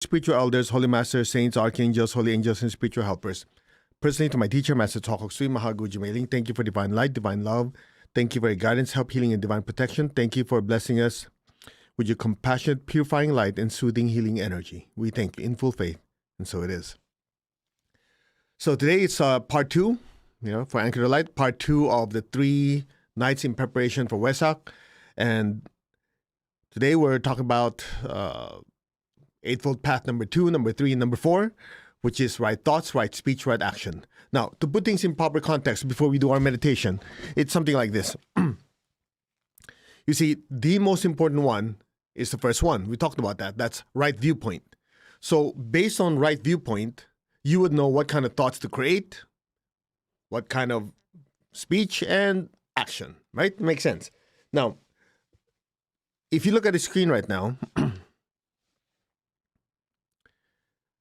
spiritual elders, holy masters, saints, archangels, holy angels, and spiritual helpers. Personally, to my teacher, Master Tokok Sui Mahaguji Mailing, thank you for divine light, divine love. Thank you for your guidance, help, healing, and divine protection. Thank you for blessing us with your compassionate, purifying light and soothing, healing energy. We thank you in full faith, and so it is. So today it's part two, for Anchor the Light, part two of the 3 nights in preparation for Wesak. And today we're talking about Eightfold Path number 2, number 3, and number 4, which is right thoughts, right speech, right action. Now, to put things in proper context before we do our meditation, it's something like this. You see, the most important one is the first one. We talked about that. That's right viewpoint. So based on right viewpoint, you would know what kind of thoughts to create, what kind of speech and action, right? Makes sense. Now, if you look at the screen right now,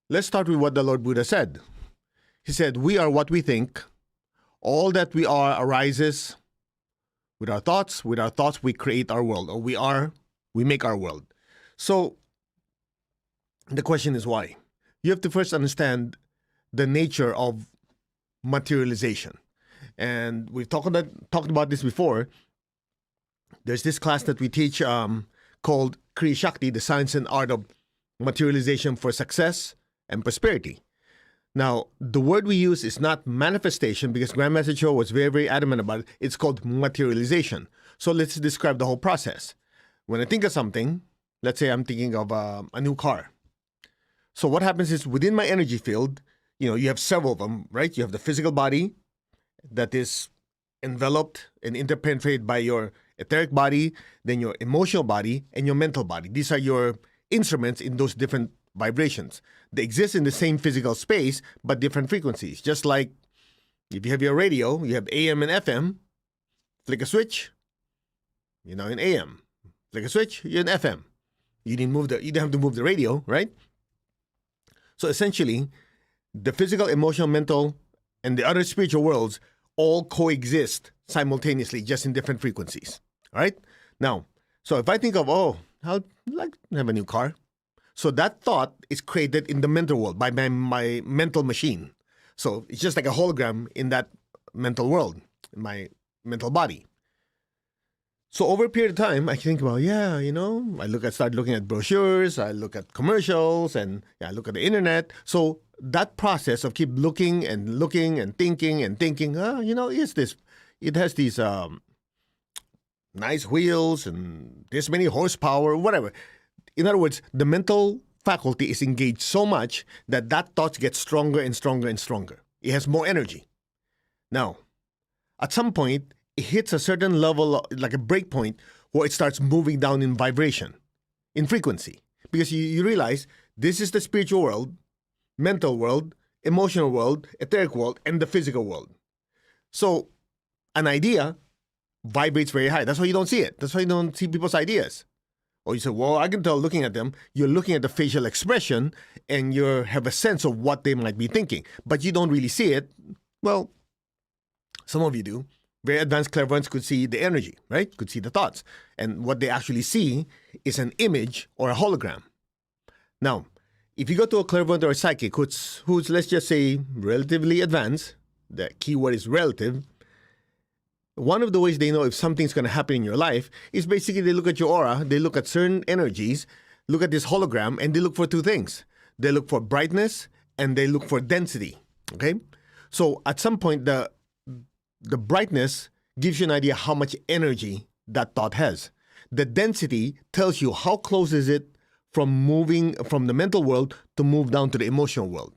let's start with what the Lord Buddha said. He said, we are what we think. All that we are arises with our thoughts. With our thoughts, we create our world, or we make our world. So the question is why? You have to first understand the nature of materialization. And we've talked about this before. There's this class that we teach called Kriya Shakti, the science and art of materialization for success and prosperity. Now, the word we use is not manifestation because Grandmaster Cho was very, very adamant about it. It's called materialization. So let's describe the whole process. When I think of something, let's say I'm thinking of a new car. So what happens is within my energy field, you have several of them, right? You have the physical body that is enveloped and interpenetrated by your etheric body, then your emotional body, and your mental body. These are your instruments in those different vibrations. They exist in the same physical space, but different frequencies. Just like if you have your radio, you have AM and FM, flick a switch, in AM. Flick a switch, you're in FM. You didn't have to move the radio, right? So essentially, the physical, emotional, mental, and the other spiritual worlds all coexist simultaneously, just in different frequencies. All right? Now, so if I think of, I'd like to have a new car. So that thought is created in the mental world by my mental machine. So it's just like a hologram in that mental world, in my mental body. So over a period of time, I think about, I start looking at brochures, I look at commercials, and I look at the internet. So that process of keep looking and thinking, it has these nice wheels and this many horsepower, whatever. In other words, the mental faculty is engaged so much that thought gets stronger and stronger and stronger. It has more energy. Now, at some point, it hits a certain level, like a break point, where it starts moving down in vibration, in frequency. Because you realize this is the spiritual world, mental world, emotional world, etheric world, and the physical world. So an idea vibrates very high. That's why you don't see it. That's why you don't see people's ideas. Or you say, well, I can tell looking at them, you're looking at the facial expression and you have a sense of what they might be thinking, but you don't really see it. Well, some of you do. Very advanced clairvoyants could see the energy, right? Could see the thoughts. And what they actually see is an image or a hologram. Now, if you go to a clairvoyant or a psychic who's let's just say, relatively advanced, the key word is relative, one of the ways they know if something's going to happen in your life is basically they look at your aura, they look at certain energies, look at this hologram, and they look for 2 things. They look for brightness and they look for density, okay? So at some point, the brightness gives you an idea how much energy that thought has. The density tells you how close is it from moving from the mental world to move down to the emotional world.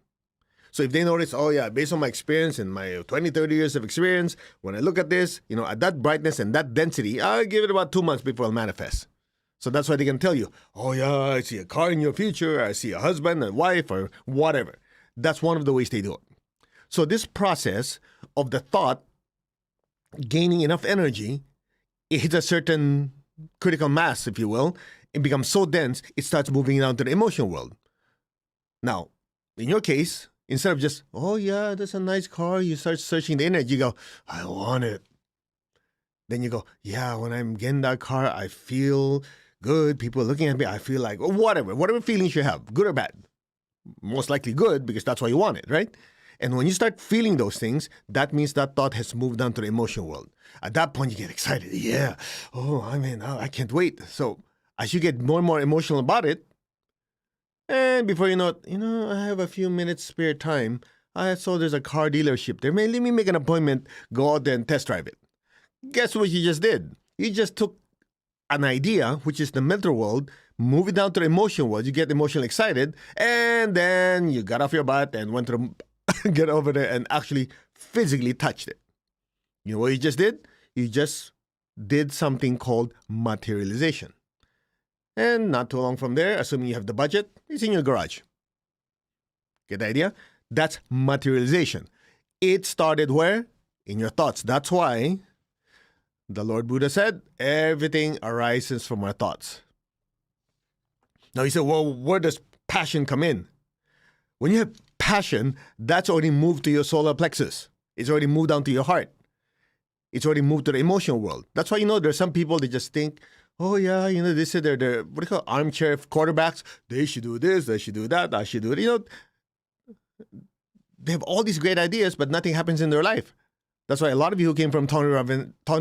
So if they notice, based on my experience and my 20, 30 years of experience, when I look at this, at that brightness and that density, I'll give it about 2 months before it'll manifest. So that's why they can tell you, I see a car in your future, I see a husband and wife or whatever. That's one of the ways they do it. So this process of the thought gaining enough energy, it hits a certain critical mass, if you will. It becomes so dense, it starts moving down to the emotional world. Now, in your case, instead of just, that's a nice car, you start searching the internet, you go, I want it. Then you go, when I'm getting that car, I feel good. People are looking at me. I feel like, whatever feelings you have, good or bad, Most likely good because that's what you wanted, right? And when you start feeling those things, that means that thought has moved down to the emotional world. At that point, you get excited. Yeah. Oh, I mean, I can't wait. So as you get more and more emotional about it, and before you know it, I have a few minutes spare time. I saw there's a car dealership there. Man, let me make an appointment, go out there and test drive it. Guess what you just did? You just took an idea, which is the mental world, move it down to the emotional world. You get emotionally excited, and then you got off your butt and went to get over there and actually physically touched it. You know what you just did? You just did something called materialization. And not too long from there, assuming you have the budget, it's in your garage. Get the idea? That's materialization. It started where? In your thoughts. That's why the Lord Buddha said, everything arises from our thoughts. Now you say, well, where does passion come in? When you have passion, that's already moved to your solar plexus. It's already moved down to your heart. It's already moved to the emotional world. That's why, there's some people that just think, oh yeah, they say they're what do you call armchair quarterbacks. They should do this, they should do that, I should do it. They have all these great ideas, but nothing happens in their life. That's why a lot of you who came from Tony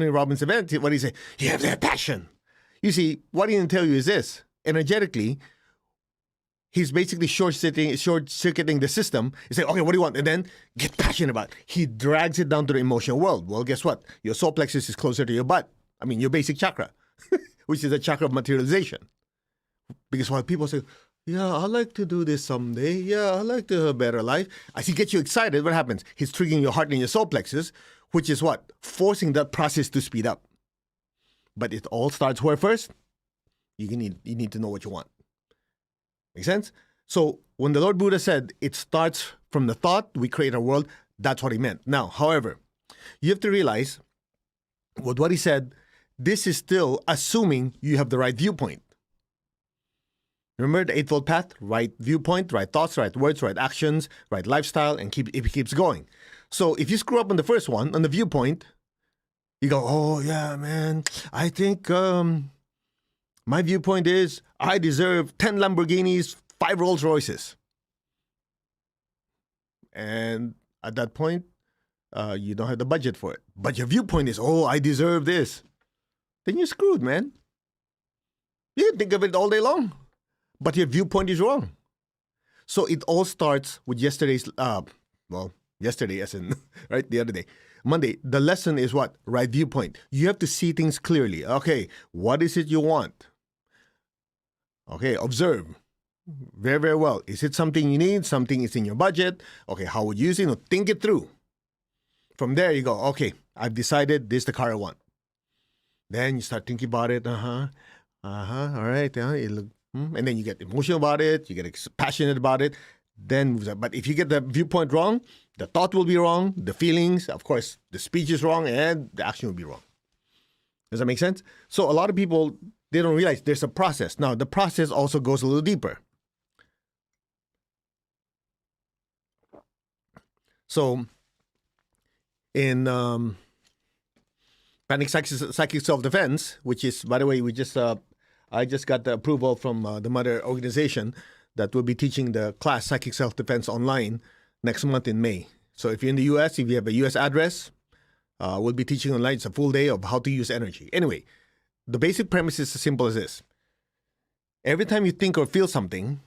Robbins' event, what do you say? You have that passion. You see, what he didn't tell you is this. Energetically, he's basically short-circuiting the system. He's saying, okay, what do you want? And then get passionate about it. He drags it down to the emotional world. Well, guess what? Your solar plexus is closer to your butt. Your basic chakra, which is a chakra of materialization. Because while people say, yeah, I'd like to do this someday. Yeah, I'd like to have a better life. As he gets you excited, what happens? He's triggering your heart and your solar plexus, which is what? Forcing that process to speed up. But it all starts where first? You need to know what you want. Make sense? So when the Lord Buddha said it starts from the thought, we create a world, that's what he meant. Now, however, you have to realize with what he said, this is still assuming you have the right viewpoint. Remember the Eightfold Path? Right viewpoint, right thoughts, right words, right actions, right lifestyle, and it keeps going. So if you screw up on the first one, on the viewpoint, you go, oh yeah, man, I think my viewpoint is I deserve 10 Lamborghinis, 5 Rolls Royces. And at that point, you don't have the budget for it. But your viewpoint is, oh, I deserve this. Then you're screwed, man. You can think of it all day long, but your viewpoint is wrong. So it all starts with yesterday's, yesterday as in, right, the other day. Monday, the lesson is what? Right viewpoint. You have to see things clearly. Okay, what is it you want? Okay, observe. Very, very well. Is it something you need? Something is in your budget? Okay, how would you use it? Think it through. From there, you go, okay, I've decided this is the car I want. Then you start thinking about it. All right. And then you get emotional about it. You get passionate about it. Then, but if you get the viewpoint wrong, the thought will be wrong. The feelings, of course, the speech is wrong, and the action will be wrong. Does that make sense? So a lot of people, they don't realize there's a process. Now, the process also goes a little deeper. So, in Panic Psychic Self-Defense, which is, by the way, I just got the approval from the mother organization that will be teaching the class Psychic Self-Defense online next month in May. So if you're in the U.S., if you have a U.S. address, we'll be teaching online. It's a full day of how to use energy. Anyway, the basic premise is as simple as this. Every time you think or feel something,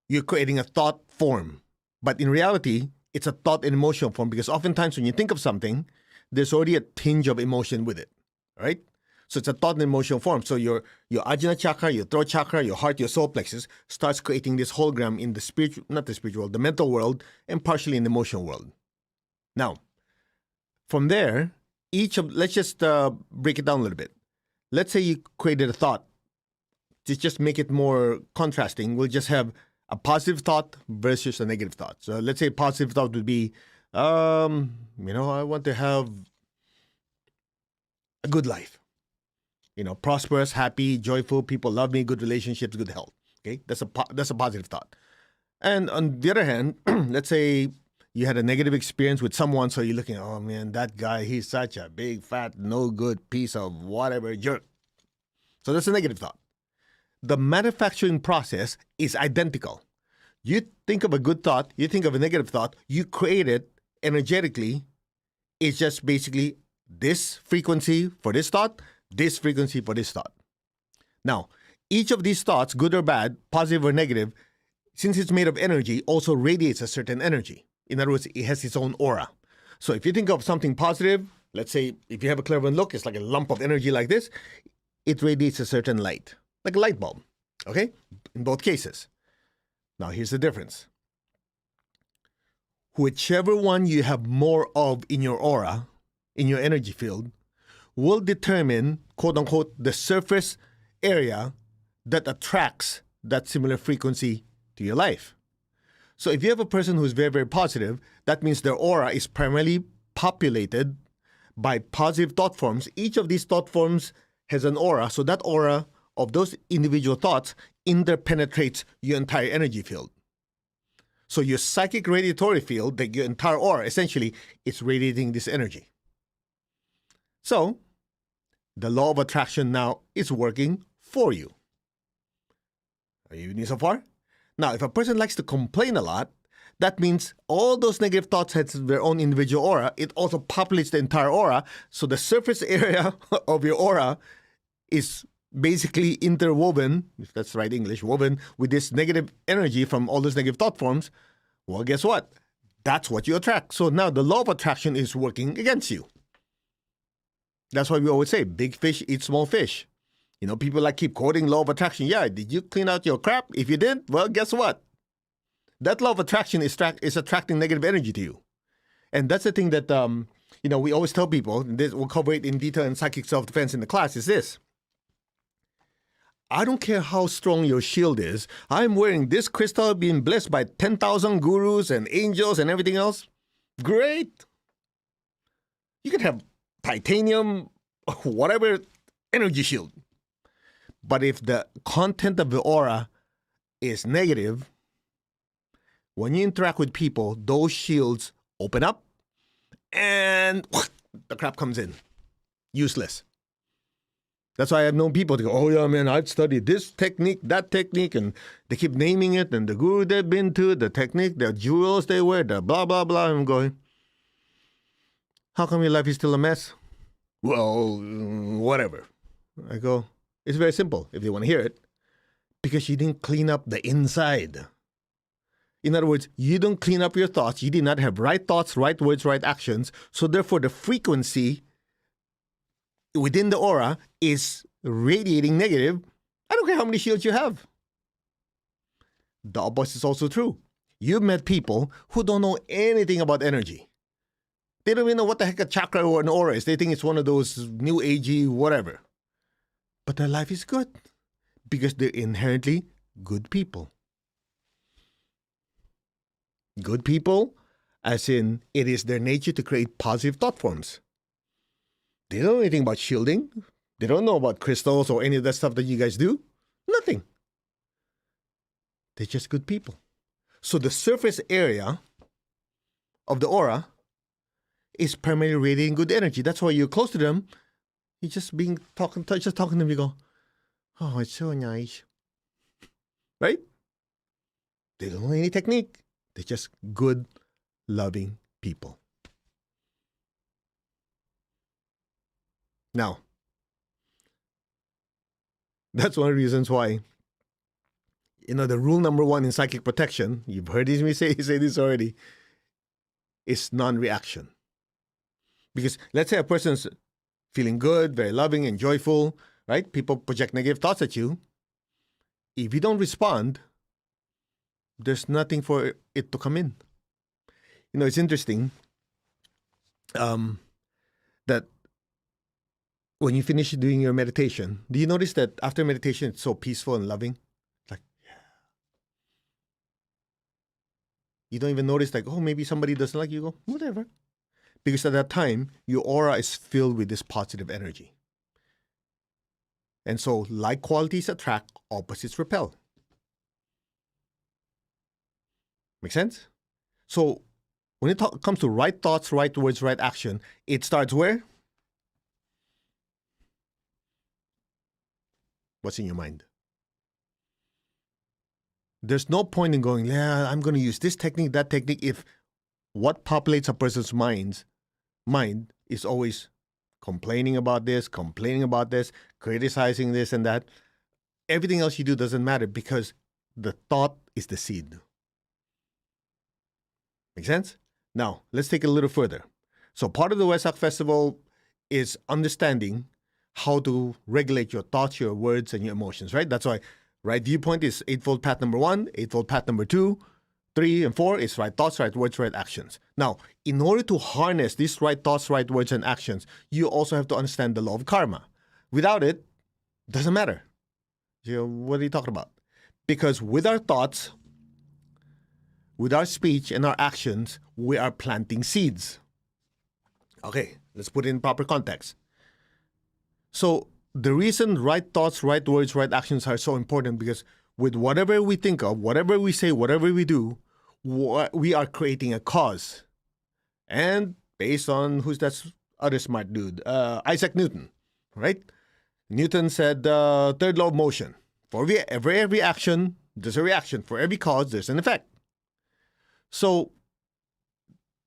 you're creating a thought form. But in reality, it's a thought and emotional form because oftentimes when you think of something, there's already a tinge of emotion with it, right? So it's a thought and emotional form. So your Ajna chakra, your throat chakra, your heart, your solar plexus starts creating this hologram in the mental world and partially in the emotional world. Now, from there, let's just break it down a little bit. Let's say you created a thought. To just make it more contrasting, we'll just have a positive thought versus a negative thought. So let's say a positive thought would be, I want to have a good life. Prosperous, happy, joyful, people love me, good relationships, good health. Okay, that's a positive thought. And on the other hand, let's say you had a negative experience with someone, so you're looking, oh man, that guy, he's such a big, fat, no good piece of whatever jerk. So that's a negative thought. The manufacturing process is identical. You think of a good thought, you think of a negative thought, you create it energetically. It's just basically this frequency for this thought, this frequency for this thought. Now, each of these thoughts, good or bad, positive or negative, since it's made of energy, also radiates a certain energy. In other words, it has its own aura. So if you think of something positive, let's say if you have a clairvoyant look, it's like a lump of energy like this, it radiates a certain light, like a light bulb, okay? In both cases. Now, here's the difference. Whichever one you have more of in your aura, in your energy field, will determine, quote unquote, the surface area that attracts that similar frequency to your life. So if you have a person who's very, very positive, that means their aura is primarily populated by positive thought forms. Each of these thought forms has an aura, so that aura of those individual thoughts interpenetrates your entire energy field. So your psychic radiatory field, like your entire aura, essentially, is radiating this energy. So the law of attraction now is working for you. Are you with me so far? Now, if a person likes to complain a lot, that means all those negative thoughts have their own individual aura. It also populates the entire aura. So the surface area of your aura is basically interwoven, if that's right English, woven with this negative energy from all those negative thought forms. Well, guess what? That's what you attract. So now the law of attraction is working against you. That's why we always say, big fish eat small fish. You know, people like keep quoting law of attraction. Yeah, did you clean out your crap? If you didn't, well, guess what? That law of attraction is attracting negative energy to you. And that's the thing that, we always tell people, this, we'll cover it in detail in psychic self-defense in the class, is this. I don't care how strong your shield is. I'm wearing this crystal, being blessed by 10,000 gurus and angels and everything else. Great. You can have titanium, whatever, energy shield. But if the content of the aura is negative, when you interact with people, those shields open up and the crap comes in. Useless. That's why I've known people to go, oh yeah, man, I've studied this technique, that technique, and they keep naming it, and the guru they've been to, the technique, the jewels they wear, the blah, blah, blah. I'm going, how come your life is still a mess? Well, whatever. I go, it's very simple if they want to hear it. Because you didn't clean up the inside. In other words, you don't clean up your thoughts. You did not have right thoughts, right words, right actions. So therefore, the frequency within the aura is radiating negative. I don't care how many shields you have. The opposite is also true. You've met people who don't know anything about energy. They don't even know what the heck a chakra or an aura is. They think it's one of those new agey whatever. But their life is good because they're inherently good people. Good people, as in it is their nature to create positive thought forms. They don't know anything about shielding. They don't know about crystals or any of that stuff that you guys do. Nothing. They're just good people. So the surface area of the aura is primarily radiating good energy. That's why you're close to them. You're just talking to them. You go, oh, it's so nice, right? They don't know any technique. They're just good, loving people. Now, that's one of the reasons why, the rule number one in psychic protection, you've heard me say this already, is non-reaction. Because let's say a person's feeling good, very loving and joyful, right? People project negative thoughts at you. If you don't respond, there's nothing for it to come in. It's interesting that when you finish doing your meditation, do you notice that after meditation, it's so peaceful and loving? Like, yeah. You don't even notice like, oh, maybe somebody doesn't like you. Go, whatever. Because at that time, your aura is filled with this positive energy. And so like qualities attract, opposites repel. Make sense? So when it comes to right thoughts, right words, right action, it starts where? What's in your mind? There's no point in going, yeah, I'm going to use this technique, that technique, if what populates a person's mind is always complaining about this, criticizing this and that. Everything else you do doesn't matter because the thought is the seed. Make sense? Now, let's take it a little further. So part of the Wesak festival is understanding how to regulate your thoughts, your words, and your emotions, right? That's why right viewpoint is Eightfold Path number 1, Eightfold Path number 2, 3, and 4 is right thoughts, right words, right actions. Now, in order to harness these right thoughts, right words, and actions, you also have to understand the law of karma. Without it, doesn't matter. What are you talking about? Because with our thoughts, with our speech and our actions, we are planting seeds. Okay, let's put it in proper context. So the reason right thoughts, right words, right actions are so important because with whatever we think of, whatever we say, whatever we do, we are creating a cause. And based on who's that other smart dude? Isaac Newton, right? Newton said the third law of motion. For every action, there's a reaction. For every cause, there's an effect. So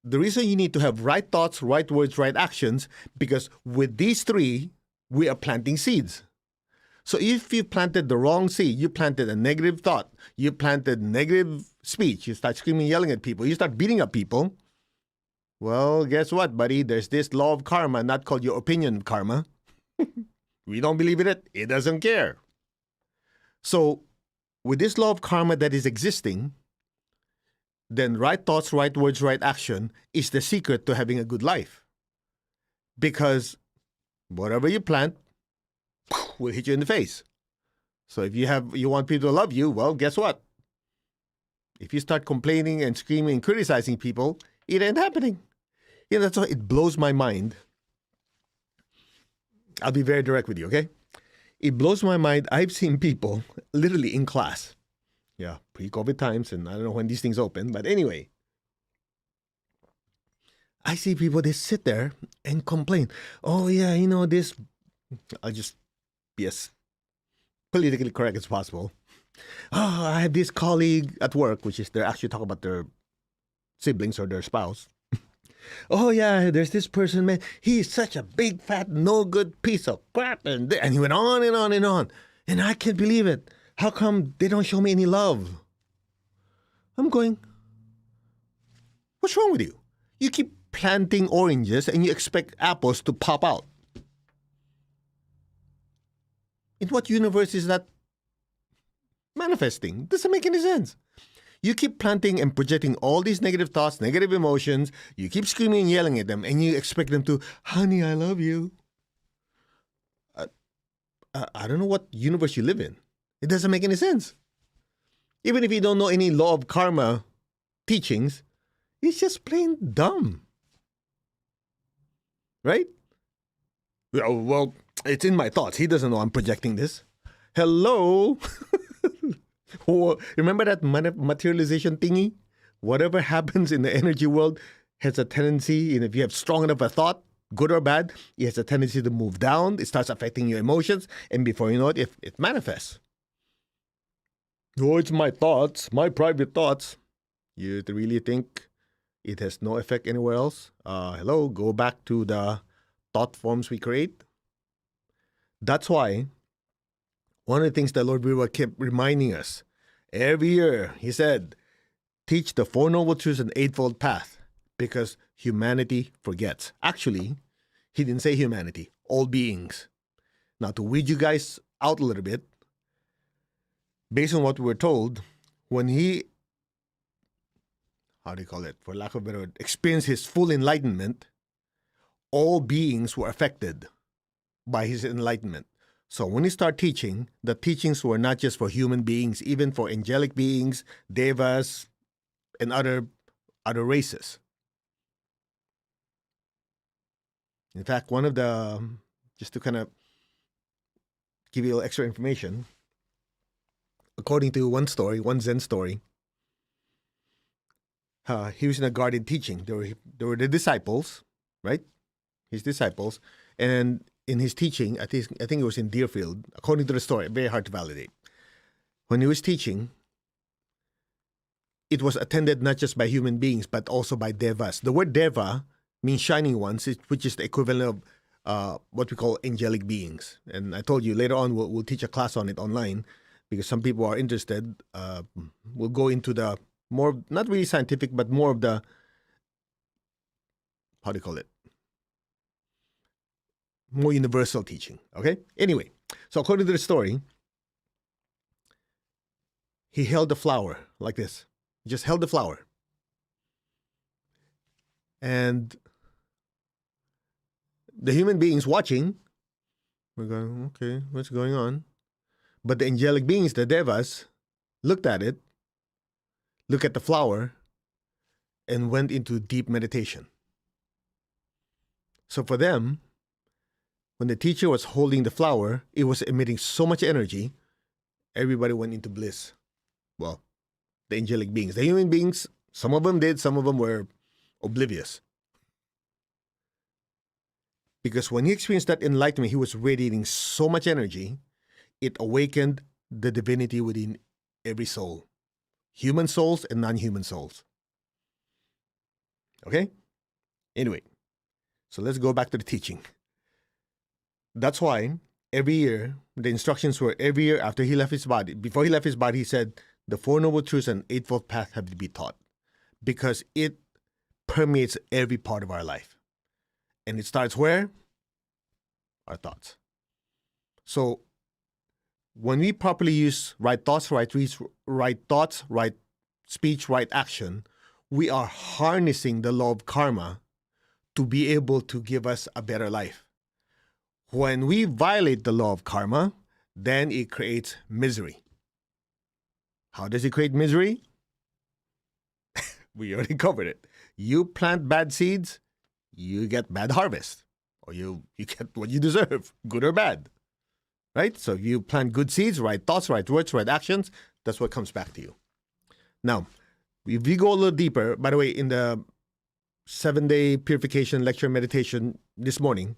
the reason you need to have right thoughts, right words, right actions, because with these three, we are planting seeds. So if you planted the wrong seed, you planted a negative thought, you planted negative speech, you start screaming, yelling at people, you start beating up people, well, guess what, buddy? There's this law of karma, not called your opinion of karma. We don't believe in it. It doesn't care. So with this law of karma that is existing, then right thoughts, right words, right action is the secret to having a good life. Because whatever you plant will hit you in the face. So if you want people to love you, well, guess what? If you start complaining and screaming and criticizing people, it ain't happening. That's why it blows my mind. I'll be very direct with you, okay? It blows my mind. I've seen people literally in class. Yeah, pre-COVID times, and I don't know when these things open, but anyway. I see people, they sit there and complain. Oh, yeah, this. I'll just be as politically correct as possible. Oh, I have this colleague at work, which is they're actually talking about their siblings or their spouse. Oh, yeah, there's this person, man. He's such a big, fat, no good piece of crap. And he went on and on and on. And I can't believe it. How come they don't show me any love? I'm going, what's wrong with you? You keep planting oranges and you expect apples to pop out. In what universe is that manifesting? Doesn't make any sense. You keep planting and projecting all these negative thoughts, negative emotions. You keep screaming and yelling at them, and you expect them to, honey, I love you. I don't know what universe you live in. It doesn't make any sense. Even if you don't know any law of karma teachings, it's just plain dumb. Right? Well, it's in my thoughts. He doesn't know I'm projecting this. Hello? Remember that materialization thingy? Whatever happens in the energy world has a tendency, and if you have strong enough a thought, good or bad, it has a tendency to move down. It starts affecting your emotions, and before you know it, it manifests. Oh, it's my thoughts, my private thoughts. You really think it has no effect anywhere else? Hello, go back to the thought forms we create. That's why one of the things that Lord Buddha kept reminding us every year, he said, teach the Four Noble Truths and Eightfold Path because humanity forgets. Actually, he didn't say humanity, all beings. Now, to weed you guys out a little bit, based on what we were told, when he, for lack of a better word, experienced his full enlightenment, all beings were affected by his enlightenment. So when he started teaching, the teachings were not just for human beings, even for angelic beings, devas, and other races. In fact, one of the, just to kind of give you a little extra information, according to one Zen story, he was in a garden teaching. There were the disciples, right? His disciples, and in his teaching, I think it was in Deerfield, according to the story, very hard to validate. When he was teaching, it was attended not just by human beings, but also by devas. The word deva means shining ones, which is the equivalent of what we call angelic beings. And I told you later on we'll teach a class on it online because some people are interested. We'll go into the more, not really scientific, but more of the, how do you call it? More universal teaching, okay? Anyway, so according to the story, he held the flower like this. He just held the flower. And the human beings watching, we're going, okay, what's going on? But the angelic beings, the devas, looked at it, looked at the flower, and went into deep meditation. So for them, when the teacher was holding the flower, it was emitting so much energy, everybody went into bliss. Well, the angelic beings. The human beings, some of them did, some of them were oblivious. Because when he experienced that enlightenment, he was radiating so much energy, it awakened the divinity within every soul. Human souls and non-human souls. Okay? Anyway, so let's go back to the teaching. That's why every year, the instructions were every year after he left his body, before he left his body, he said, the Four Noble Truths and Eightfold Path have to be taught because it permeates every part of our life. And it starts where? Our thoughts. So when we properly use right thoughts, right speech, right action, we are harnessing the law of karma to be able to give us a better life. When we violate the law of karma, then it creates misery. How does it create misery? We already covered it. You plant bad seeds, you get bad harvest. Or you get what you deserve, good or bad. Right? So if you plant good seeds, right thoughts, right words, right actions, that's what comes back to you. Now, if we go a little deeper, by the way, in the 7-day purification lecture meditation this morning,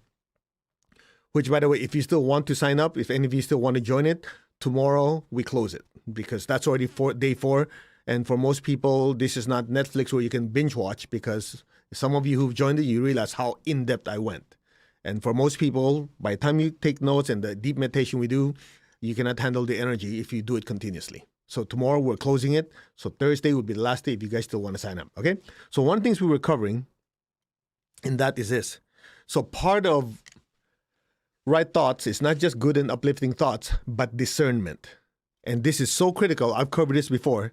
which, by the way, if you still want to sign up, if any of you still want to join it, tomorrow we close it because that's already day 4. And for most people, this is not Netflix where you can binge watch because some of you who've joined it, you realize how in-depth I went. And for most people, by the time you take notes and the deep meditation we do, you cannot handle the energy if you do it continuously. So tomorrow we're closing it. So Thursday would be the last day if you guys still want to sign up, okay? So one of the things we were covering, and that is this. So part of right thoughts is not just good and uplifting thoughts, but discernment. And this is so critical. I've covered this before.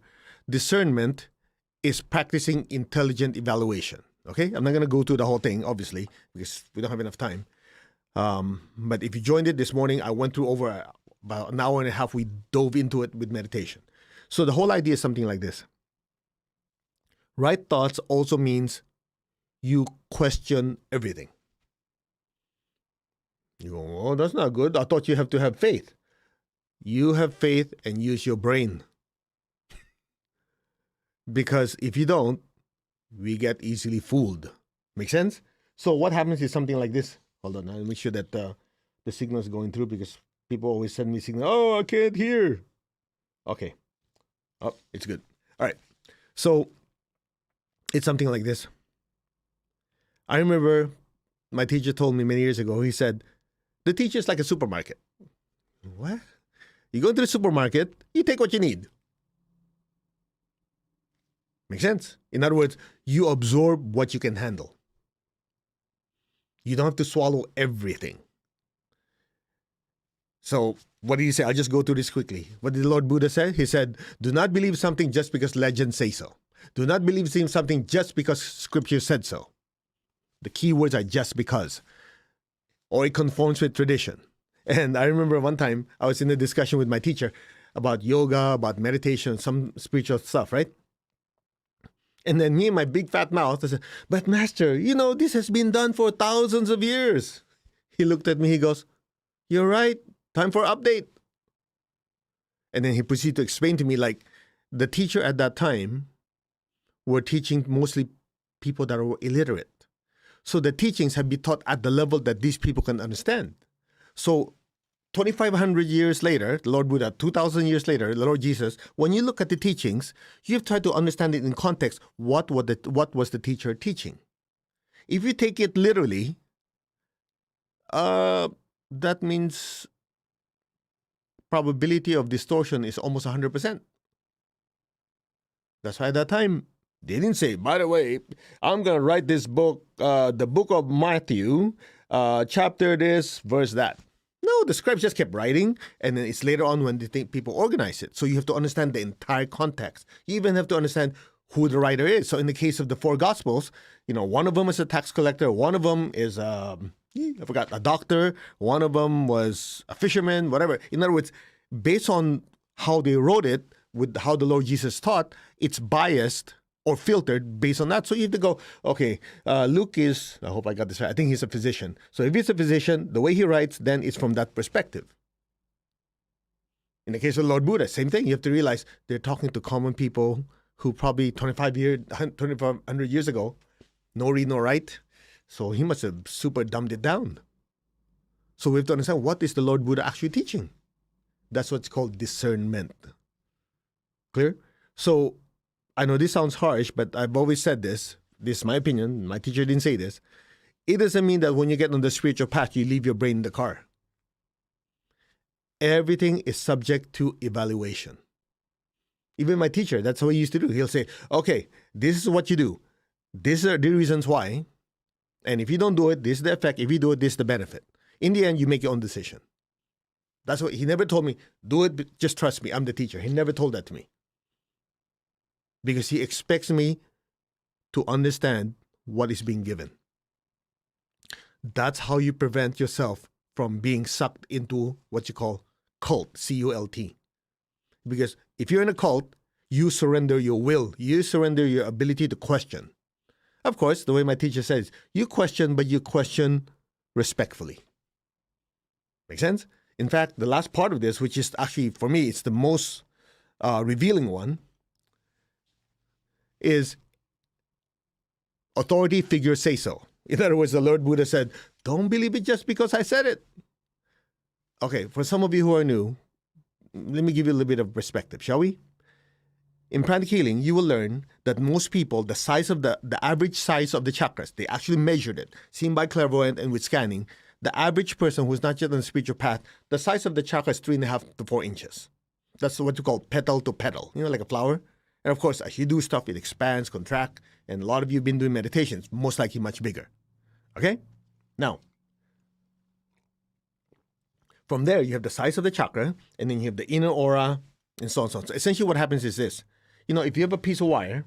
Discernment is practicing intelligent evaluation. Okay? I'm not going to go through the whole thing, obviously, because we don't have enough time. But if you joined it this morning, I went through over about an hour and a half. We dove into it with meditation. So the whole idea is something like this. Right thoughts also means you question everything. You go, oh, that's not good. I thought you have to have faith. You have faith and use your brain. Because if you don't, we get easily fooled. Make sense? So what happens is something like this. Hold on, I'll make sure that the signal is going through because people always send me signal. Oh, I can't hear. Okay. Oh, it's good. All right. So it's something like this. I remember my teacher told me many years ago, he said, the teacher is like a supermarket. What? You go to the supermarket, you take what you need. Make sense? In other words, you absorb what you can handle. You don't have to swallow everything. So what did he say? I'll just go through this quickly. What did the Lord Buddha say? He said, do not believe something just because legends say so. Do not believe something just because scripture said so. The key words are just because. Or it conforms with tradition. And I remember one time I was in a discussion with my teacher about yoga, about meditation, some spiritual stuff, right? And then me and my big fat mouth, I said, but master, this has been done for thousands of years. He looked at me, he goes, you're right, time for update. And then he proceeded to explain to me, like, the teacher at that time were teaching mostly people that were illiterate. So the teachings have been taught at the level that these people can understand. So 2,500 years later, the Lord Buddha, 2,000 years later, the Lord Jesus, when you look at the teachings, you've tried to understand it in context. What was the teacher teaching? If you take it literally, that means probability of distortion is almost 100%. That's why at that time, they didn't say, by the way, I'm going to write this book, the book of Matthew, chapter this, verse that. No, the scribes just kept writing, and then it's later on when they think people organize it. So you have to understand the entire context. You even have to understand who the writer is. So in the case of the four Gospels, one of them is a tax collector, one of them is I forgot, a doctor, one of them was a fisherman, whatever. In other words, based on how they wrote it, with how the Lord Jesus taught, it's biased or filtered based on that. So you have to go, okay, Luke is, I hope I got this right, I think he's a physician. So if he's a physician, the way he writes, then it's from that perspective. In the case of Lord Buddha, same thing. You have to realize they're talking to common people who probably 2,500 years ago, no read, no write. So he must have super dumbed it down. So we have to understand, what is the Lord Buddha actually teaching? That's what's called discernment. Clear? So I know this sounds harsh, but I've always said this. This is my opinion. My teacher didn't say this. It doesn't mean that when you get on the spiritual path, you leave your brain in the car. Everything is subject to evaluation. Even my teacher, that's what he used to do. He'll say, okay, this is what you do. These are the reasons why. And if you don't do it, this is the effect. If you do it, this is the benefit. In the end, you make your own decision. That's what he never told me. Do it, but just trust me. I'm the teacher. He never told that to me. Because he expects me to understand what is being given. That's how you prevent yourself from being sucked into what you call cult, C-U-L-T. Because if you're in a cult, you surrender your will. You surrender your ability to question. Of course, the way my teacher says, you question, but you question respectfully. Make sense? In fact, the last part of this, which is actually, for me, it's the most revealing one, is authority figures say so. In other words, the Lord Buddha said, don't believe it just because I said it. Okay, for some of you who are new, let me give you a little bit of perspective, shall we? In pranic healing, you will learn that most people, the size of the average size of the chakras, they actually measured it, seen by clairvoyant and with scanning. The average person who's not yet on the spiritual path, the size of the chakra is 3.5 to 4 inches. That's what you call petal to petal, like a flower. And of course, as you do stuff, it expands, contracts, and a lot of you have been doing meditations, most likely much bigger. Okay? Now, from there, you have the size of the chakra, and then you have the inner aura, and so on and so on. So essentially what happens is this. If you have a piece of wire,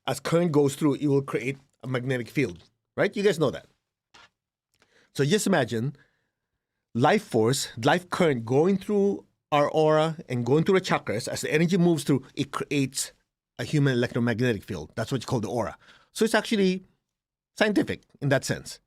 as current goes through, it will create a magnetic field, right? You guys know that. So just imagine life force, life current going through our aura and going through the chakras. As the energy moves through, it creates a human electromagnetic field. That's what you call the aura. So it's actually scientific in that sense.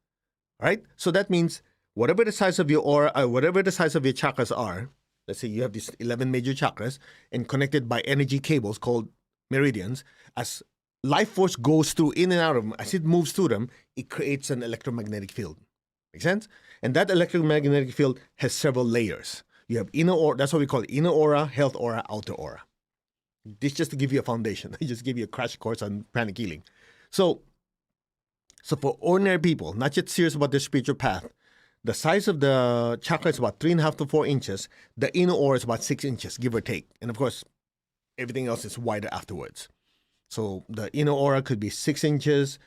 All right? So that means whatever the size of your aura, whatever the size of your chakras are, let's say you have these 11 major chakras and connected by energy cables called meridians, as life force goes through in and out of them, as it moves through them, it creates an electromagnetic field. Make sense? And that electromagnetic field has several layers. You have inner aura, that's what we call it, inner aura, health aura, outer aura. This just to give you a foundation. I just give you a crash course on pranic healing. So for ordinary people, not yet serious about their spiritual path, the size of the chakra is about 3.5 to 4 inches. The inner aura is about 6 inches, give or take. And of course, everything else is wider afterwards. So the inner aura could be 6 inches.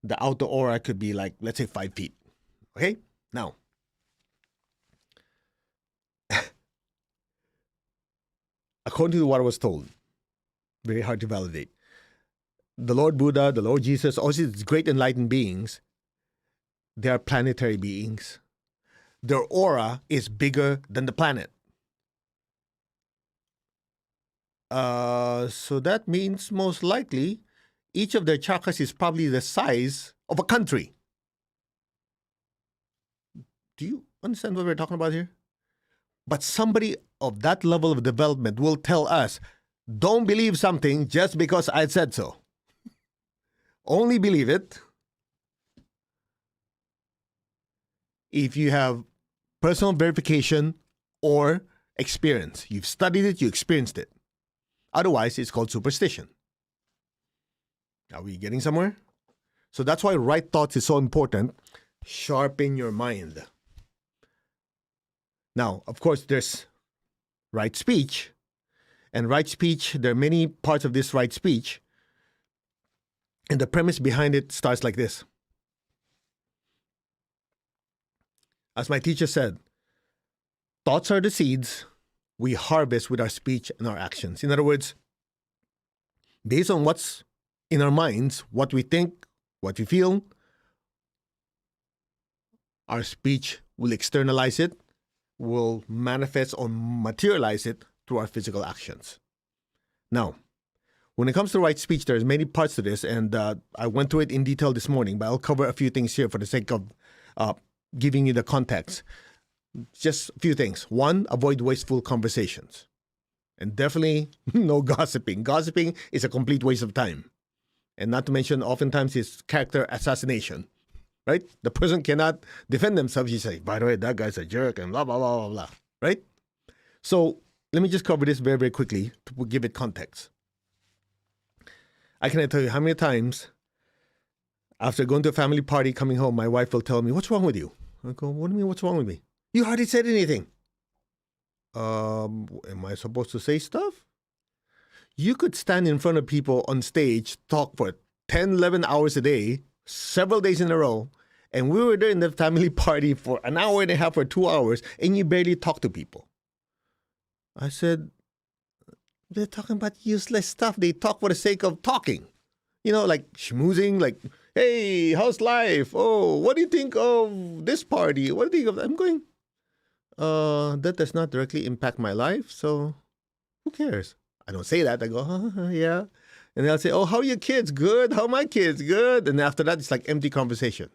The outer aura could be like, let's say 5 feet. Okay? Now, according to what I was told, very hard to validate, the Lord Buddha, the Lord Jesus, all these great enlightened beings, they are planetary beings. Their aura is bigger than the planet. So that means most likely each of their chakras is probably the size of a country. Do you understand what we're talking about here? But somebody of that level of development will tell us, don't believe something just because I said so. Only believe it if you have personal verification or experience. You've studied it, you experienced it. Otherwise, it's called superstition. Are we getting somewhere? So that's why right thoughts is so important. Sharpen your mind. Now, of course, there's right speech. And right speech, there are many parts of this right speech. And the premise behind it starts like this. As my teacher said, thoughts are the seeds we harvest with our speech and our actions. In other words, based on what's in our minds, what we think, what we feel, our speech will externalize it, will manifest or materialize it through our physical actions. Now, when it comes to right speech, there's many parts to this, and I went through it in detail this morning, but I'll cover a few things here for the sake of giving you the context. Just a few things. One, avoid wasteful conversations. And definitely no gossiping. Gossiping is a complete waste of time. And not to mention, oftentimes, it's character assassination. Right? The person cannot defend themselves. You say, by the way, that guy's a jerk, and blah, blah, blah, blah, blah. Right? So let me just cover this very, very quickly to give it context. I cannot tell you how many times after going to a family party, coming home, my wife will tell me, what's wrong with you? I go, what do you mean, what's wrong with me? You hardly said anything. Am I supposed to say stuff? You could stand in front of people on stage, talk for 10, 11 hours a day, several days in a row, and we were there in the family party for an hour and a half or 2 hours, and you barely talk to people. I said, they're talking about useless stuff. They talk for the sake of talking. You know, like schmoozing, like, hey, how's life? Oh, what do you think of this party? What do you think of that? I'm going, that does not directly impact my life, so who cares? I don't say that. I go, yeah. And they'll say, oh, how are your kids? Good. How are my kids? Good. And after that, it's like empty conversation.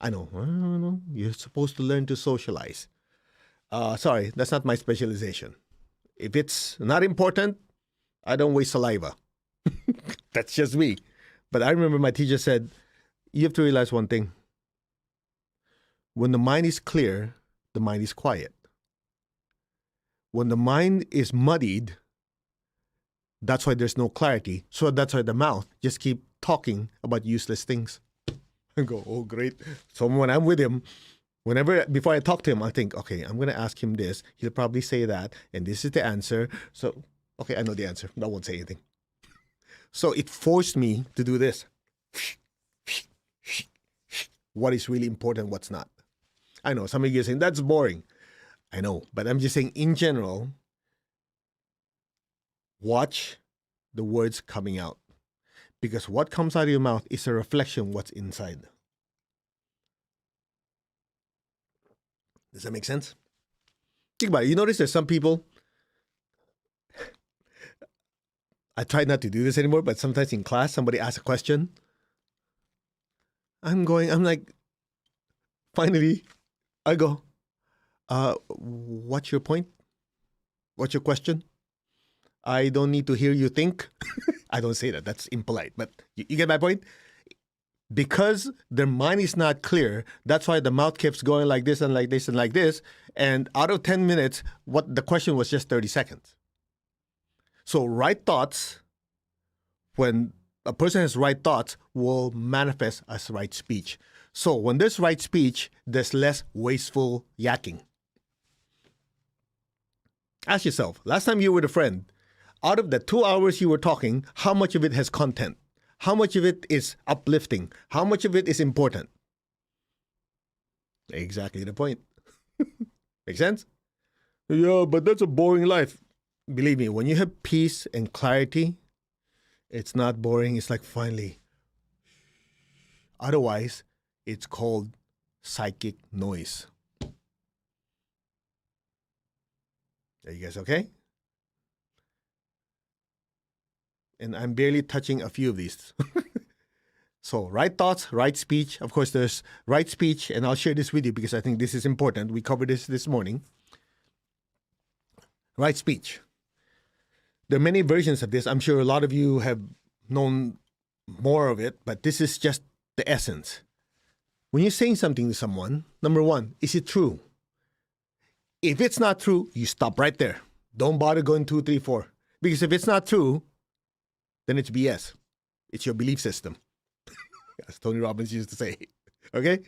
I know. You're supposed to learn to socialize. Sorry, that's not my specialization. If it's not important, I don't waste saliva. That's just me. But I remember my teacher said, you have to realize one thing. When the mind is clear, the mind is quiet. When the mind is muddied, that's why there's no clarity. So that's why the mouth just keep talking about useless things. I go, oh, great. So when I'm with him, before I talk to him, I think, okay, I'm going to ask him this. He'll probably say that, and this is the answer. So, okay, I know the answer. I won't say anything. So it forced me to do this. What is really important, what's not. I know, some of you are saying, that's boring. I know, but I'm just saying, in general, watch the words coming out. Because what comes out of your mouth is a reflection of what's inside. Does that make sense? Think about it. You notice there's some people, I try not to do this anymore, but sometimes in class, somebody asks a question. I'm like, finally, I go, what's your point? What's your question? I don't need to hear you think. I don't say that. That's impolite. But you get my point? Because their mind is not clear, that's why the mouth keeps going like this and like this and like this. And out of 10 minutes, what the question was just 30 seconds. So right thoughts, when a person has right thoughts, will manifest as right speech. So when there's right speech, there's less wasteful yakking. Ask yourself, last time you were with a friend, out of the 2 hours you were talking, how much of it has content? How much of it is uplifting? How much of it is important? Exactly the point. Make sense? Yeah, but that's a boring life. Believe me, when you have peace and clarity, it's not boring. It's like finally. Otherwise, it's called psychic noise. Are you guys okay? And I'm barely touching a few of these. So, right thoughts, right speech. Of course, there's right speech, and I'll share this with you because I think this is important. We covered this morning. Right speech. There are many versions of this. I'm sure a lot of you have known more of it, but this is just the essence. When you're saying something to someone, number one, is it true? If it's not true, you stop right there. Don't bother going 2, 3, 4. Because if it's not true, then it's BS. It's your belief system. As Tony Robbins used to say. Okay?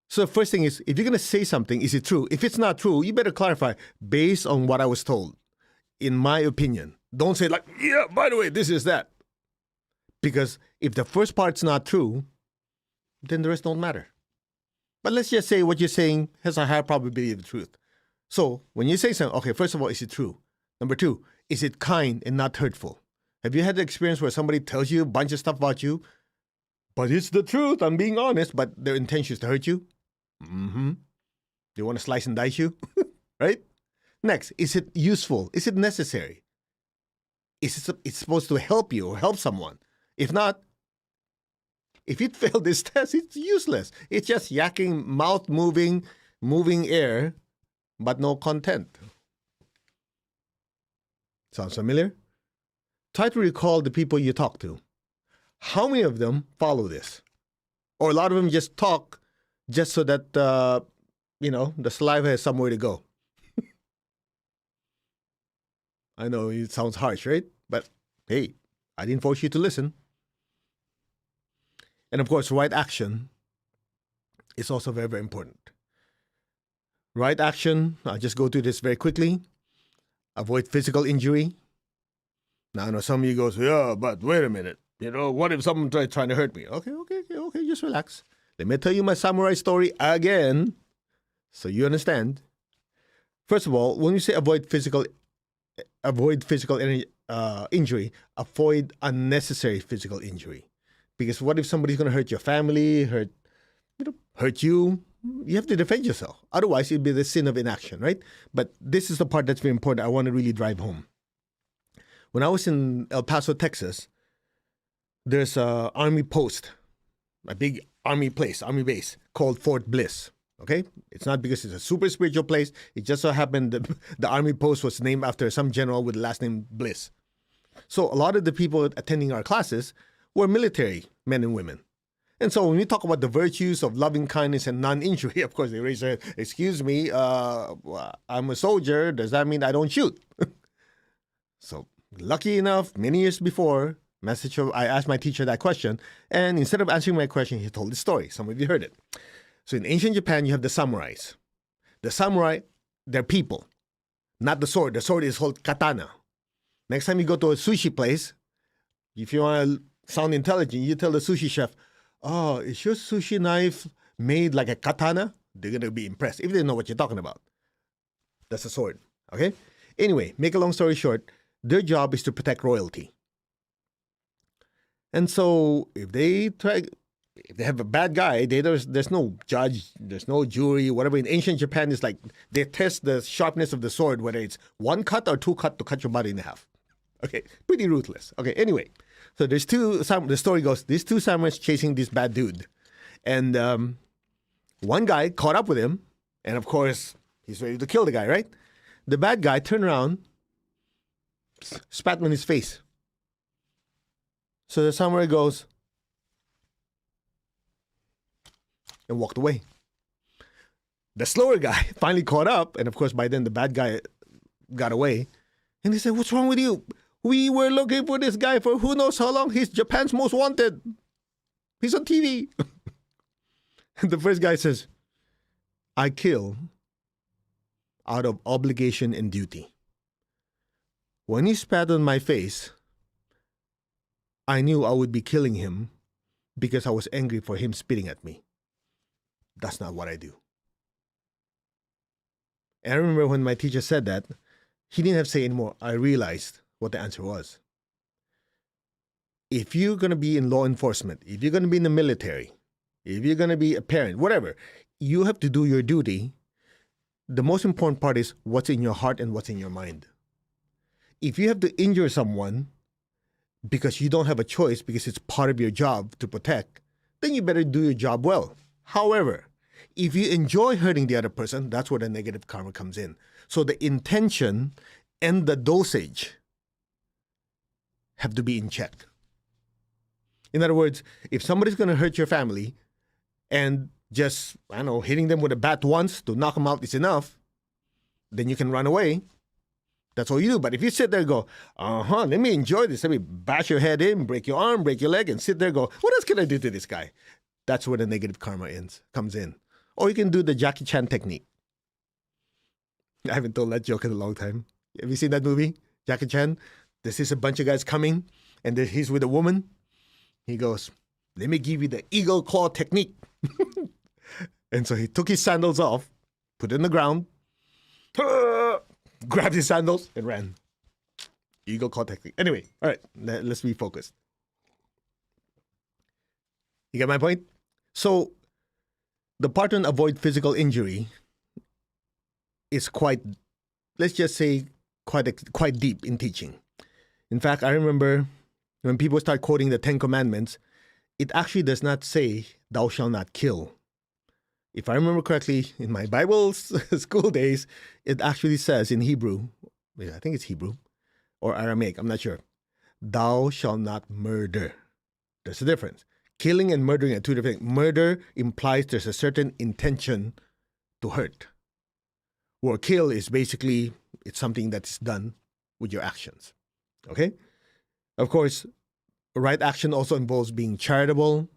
So the first thing is, if you're going to say something, is it true? If it's not true, you better clarify based on what I was told. In my opinion. Don't say like, yeah, by the way, this is that. Because if the first part's not true, then the rest don't matter. But let's just say what you're saying has a higher probability of the truth. So when you say something, okay, first of all, is it true? Number two, is it kind and not hurtful? Have you had the experience where somebody tells you a bunch of stuff about you, but it's the truth, I'm being honest, but their intention is to hurt you? Mm-hmm. They want to slice and dice you, right? Next, is it useful? Is it necessary? It's supposed to help you or help someone? If not, if it failed this test, it's useless. It's just yakking, mouth moving air, but no content. Sounds familiar? Try to recall the people you talk to. How many of them follow this? Or a lot of them just talk just so that, the saliva has somewhere to go. I know it sounds harsh, right? But hey, I didn't force you to listen. And of course, right action is also very, very important. Right action, I'll just go through this very quickly. Avoid physical injury. Now, I know some of you goes, yeah, but wait a minute. What if someone trying to hurt me? Okay, just relax. Let me tell you my samurai story again so you understand. First of all, when you say avoid physical injury, avoid unnecessary physical injury. Because what if somebody's going to hurt your family, hurt you? You have to defend yourself. Otherwise, it'd be the sin of inaction, right? But this is the part that's very important. I want to really drive home. When I was in El Paso, Texas, there's an army post, a big army base called Fort Bliss. Okay? It's not because it's a super spiritual place. It just so happened that the army post was named after some general with the last name Bliss. So a lot of the people attending our classes were military men and women. And so when we talk about the virtues of loving kindness and non-injury, of course, they raise their hand, excuse me, I'm a soldier. Does that mean I don't shoot? So lucky enough, many years before, I asked my teacher that question. And instead of answering my question, he told the story. Some of you heard it. So in ancient Japan, you have the samurais. The samurai, they're people, not the sword. The sword is called katana. Next time you go to a sushi place, if you want to sound intelligent, you tell the sushi chef, oh, is your sushi knife made like a katana? They're going to be impressed if they know what you're talking about. That's a sword, okay? Anyway, make a long story short, their job is to protect royalty. And so if they have a bad guy, there's no judge, there's no jury, whatever. In ancient Japan, it's like they test the sharpness of the sword, whether it's 1 cut or 2 cut to cut your body in half. Okay, pretty ruthless. Okay, anyway, so the story goes, these two samurais chasing this bad dude. And one guy caught up with him, and of course, he's ready to kill the guy, right? The bad guy turned around, spat him in his face. So the samurai goes and walked away. The slower guy finally caught up, and of course, by then the bad guy got away. And he said, what's wrong with you? We were looking for this guy for who knows how long. He's Japan's most wanted. He's on TV. And the first guy says, I kill out of obligation and duty. When he spat on my face, I knew I would be killing him because I was angry for him spitting at me. That's not what I do. And I remember when my teacher said that, he didn't have to say anymore. I realized what the answer was. If you're going to be in law enforcement, if you're going to be in the military, if you're going to be a parent, whatever, you have to do your duty. The most important part is what's in your heart and what's in your mind. If you have to injure someone because you don't have a choice, because it's part of your job to protect, then you better do your job well. However, if you enjoy hurting the other person, that's where the negative karma comes in. So the intention and the dosage have to be in check. In other words, if somebody's going to hurt your family and just, I don't know, hitting them with a bat once to knock them out is enough, then you can run away. That's all you do. But if you sit there and go, let me enjoy this. Let me bash your head in, break your arm, break your leg, and sit there and go, what else can I do to this guy? That's where the negative karma comes in. Or you can do the Jackie Chan technique. I haven't told that joke in a long time. Have you seen that movie, Jackie Chan? There's a bunch of guys coming, and he's with a woman. He goes, let me give you the eagle claw technique. And so he took his sandals off, put it in the ground, grabbed his sandals, and ran. Eagle claw technique. Anyway, all right, let's be focused. You get my point? So the part on avoid physical injury is quite, let's just say, quite deep in teaching. In fact, I remember when people start quoting the Ten Commandments, it actually does not say, thou shalt not kill. If I remember correctly, in my Bible school days, it actually says in Hebrew, I think it's Hebrew, or Aramaic, I'm not sure, thou shalt not murder. There's a difference. Killing and murdering are two different things. Murder implies there's a certain intention to hurt. Where kill is basically, it's something that's done with your actions. Okay? Of course, right action also involves being charitable,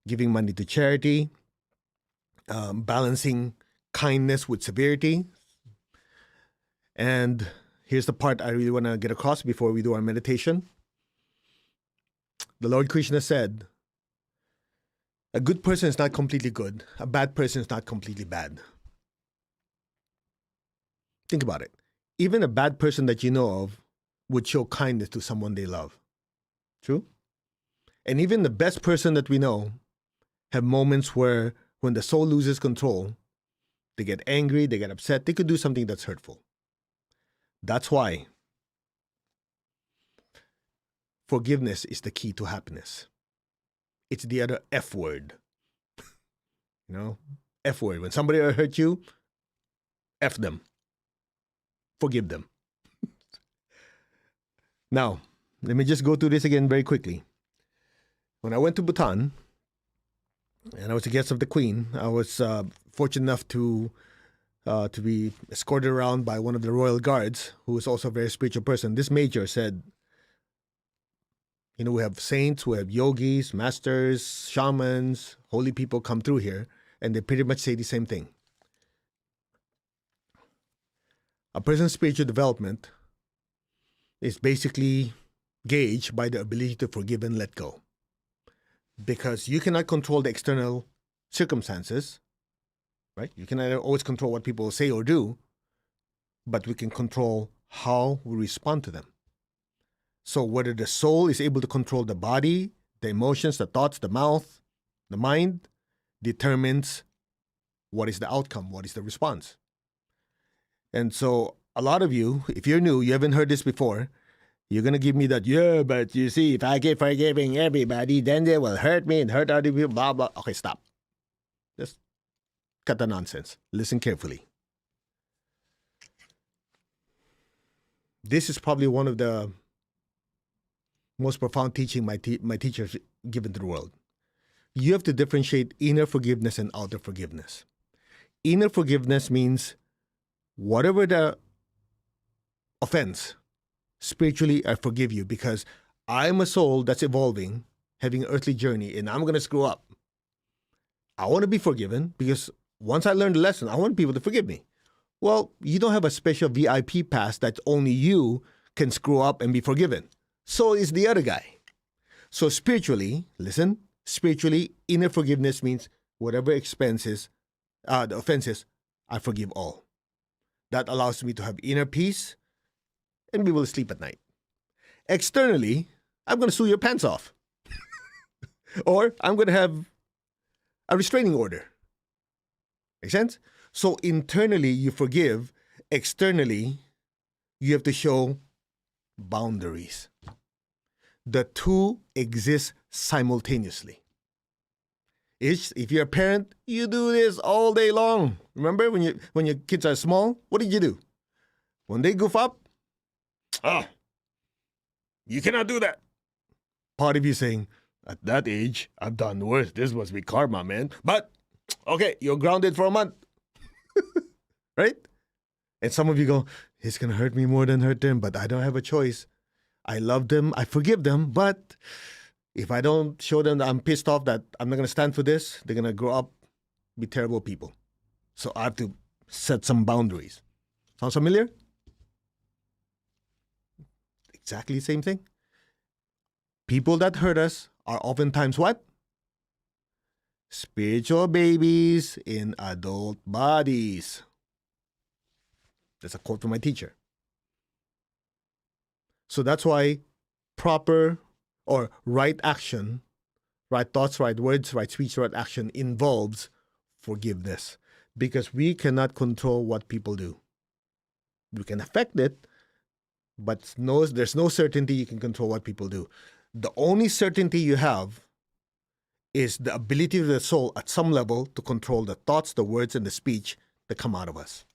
giving money to charity, balancing kindness with severity. And here's the part I really want to get across before we do our meditation. The Lord Krishna said, a good person is not completely good. A bad person is not completely bad. Think about it. Even a bad person that you know of would show kindness to someone they love. True? And even the best person that we know have moments where when the soul loses control, they get angry, they get upset, they could do something that's hurtful. That's why forgiveness is the key to happiness. It's the other F word. F word. When somebody hurt you, F them. Forgive them. Now, let me just go through this again very quickly. When I went to Bhutan, and I was a guest of the Queen, I was fortunate enough to be escorted around by one of the royal guards, who was also a very spiritual person. This major said, we have saints, we have yogis, masters, shamans, holy people come through here, and they pretty much say the same thing. A person's spiritual development is basically gauged by the ability to forgive and let go. Because you cannot control the external circumstances, right? You cannot always control what people say or do, but we can control how we respond to them. So whether the soul is able to control the body, the emotions, the thoughts, the mouth, the mind, determines what is the outcome, what is the response. And so a lot of you, if you're new, you haven't heard this before, you're going to give me that, yeah, but you see, if I keep forgiving everybody, then they will hurt me and hurt other people, blah, blah. Okay, stop. Just cut the nonsense. Listen carefully. This is probably one of the most profound teaching my teachers given to the world. You have to differentiate inner forgiveness and outer forgiveness. Inner forgiveness means whatever the offense, spiritually, I forgive you because I'm a soul that's evolving, having an earthly journey, and I'm going to screw up. I want to be forgiven because once I learn the lesson, I want people to forgive me. Well, you don't have a special VIP pass that only you can screw up and be forgiven. So is the other guy. So spiritually, listen, spiritually, inner forgiveness means whatever the offenses, I forgive all. That allows me to have inner peace and be able to sleep at night. Externally, I'm going to sue your pants off. Or I'm going to have a restraining order. Make sense? So internally, you forgive. Externally, you have to show boundaries. The two exist simultaneously. If you're a parent, you do this all day long. Remember when your kids are small, what did you do? When they goof up, you cannot do that. Part of you saying, At that age, I've done worse. This must be karma, man. But, okay, you're grounded for a month. Right? And some of you go, it's going to hurt me more than hurt them, but I don't have a choice. I love them. I forgive them. But if I don't show them that I'm pissed off, that I'm not going to stand for this, they're going to grow up, be terrible people. So I have to set some boundaries. Sounds familiar? Exactly the same thing. People that hurt us are oftentimes what? Spiritual babies in adult bodies. That's a quote from my teacher. So that's why proper or right action, right thoughts, right words, right speech, right action involves forgiveness. Because we cannot control what people do. We can affect it, but there's no certainty you can control what people do. The only certainty you have is the ability of the soul at some level to control the thoughts, the words, and the speech that come out of us.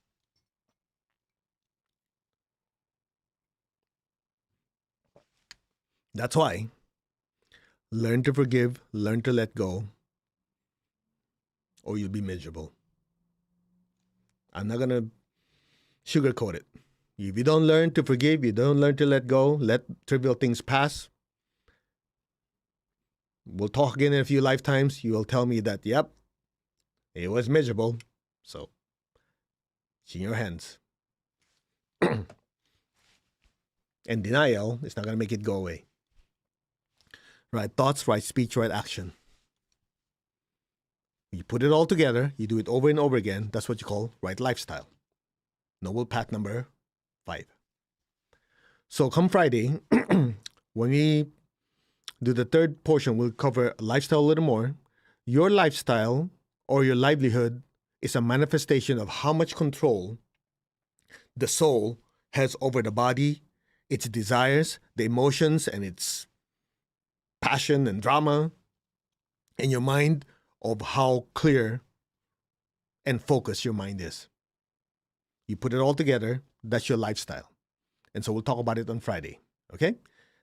That's why learn to forgive, learn to let go, or you'll be miserable. I'm not going to sugarcoat it. If you don't learn to forgive, you don't learn to let go, let trivial things pass, we'll talk again in a few lifetimes. You will tell me that, yep, it was miserable. So, it's in your hands. And denial is not going to make it go away. Right thoughts, right speech, right action. You put it all together, you do it over and over again. That's what you call right lifestyle. Noble path number 5. So come Friday, when we do the third portion, we'll cover lifestyle a little more. Your lifestyle or your livelihood is a manifestation of how much control the soul has over the body, its desires, the emotions, and its passion and drama, and your mind, of how clear and focused your mind is. You put it all together, that's your lifestyle. And so we'll talk about it on Friday, okay?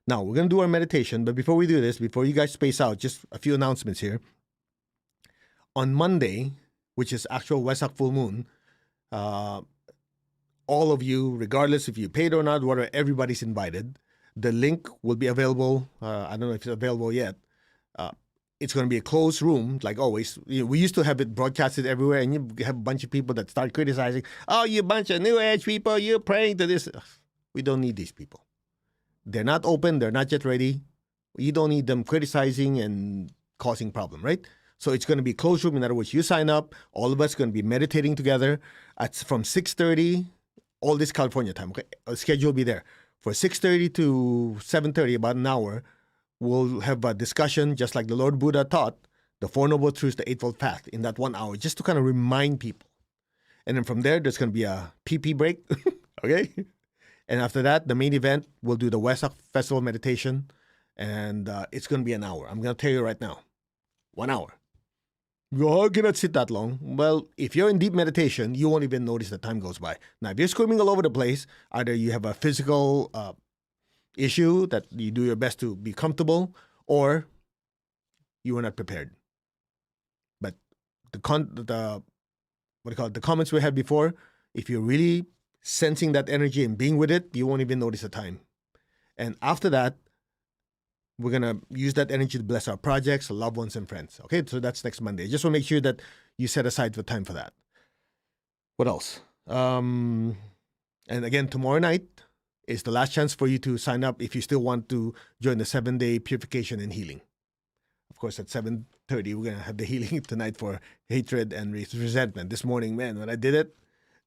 Now, we're going to do our meditation, but before we do this, before you guys space out, just a few announcements here. On Monday, which is actual Wesak full moon, all of you, regardless if you paid or not, whatever, everybody's invited. The link will be available. I don't know if it's available yet. It's going to be a closed room, like always. We used to have it broadcasted everywhere, and you have a bunch of people that start criticizing. Oh, you bunch of New Age people, you're praying to this. We don't need these people. They're not open. They're not yet ready. You don't need them criticizing and causing problem, right? So it's going to be a closed room. In other words, you sign up. All of us going to be meditating together from 6:30, all this California time. Okay, schedule will be there for 6:30 to 7:30, about an hour. We'll have a discussion, just like the Lord Buddha taught, the Four Noble Truths, the Eightfold Path, in that 1 hour, just to kind of remind people. And then from there's going to be a pee break, okay? And after that, the main event, we'll do the Wesak Festival meditation, and it's going to be an hour. I'm going to tell you right now, 1 hour. You cannot sit that long. Well, if you're in deep meditation, you won't even notice the time goes by. Now, if you're screaming all over the place, either you have a physical issue that you do your best to be comfortable, or you were not prepared. But the comments we had before, if you're really sensing that energy and being with it, you won't even notice the time. And after that, we're gonna use that energy to bless our projects, loved ones, and friends. Okay, so that's next Monday. Just want to make sure that you set aside the time for that. What else? And again, tomorrow night is the last chance for you to sign up if you still want to join the 7-day purification and healing. Of course, at 7:30, we're going to have the healing tonight for hatred and resentment. This morning, man, when I did it,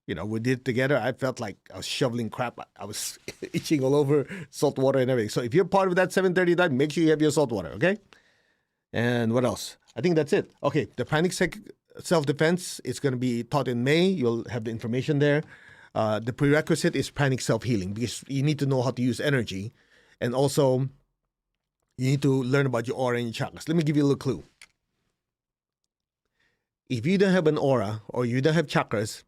we did it together. I felt like I was shoveling crap. I was itching all over, salt water and everything. So if you're part of that 7:30 time, make sure you have your salt water, okay? And what else? I think that's it. Okay, the pranic self-defense is going to be taught in May. You'll have the information there. The prerequisite is pranic self-healing, because you need to know how to use energy. And also, you need to learn about your aura and your chakras. Let me give you a little clue. If you don't have an aura or you don't have chakras,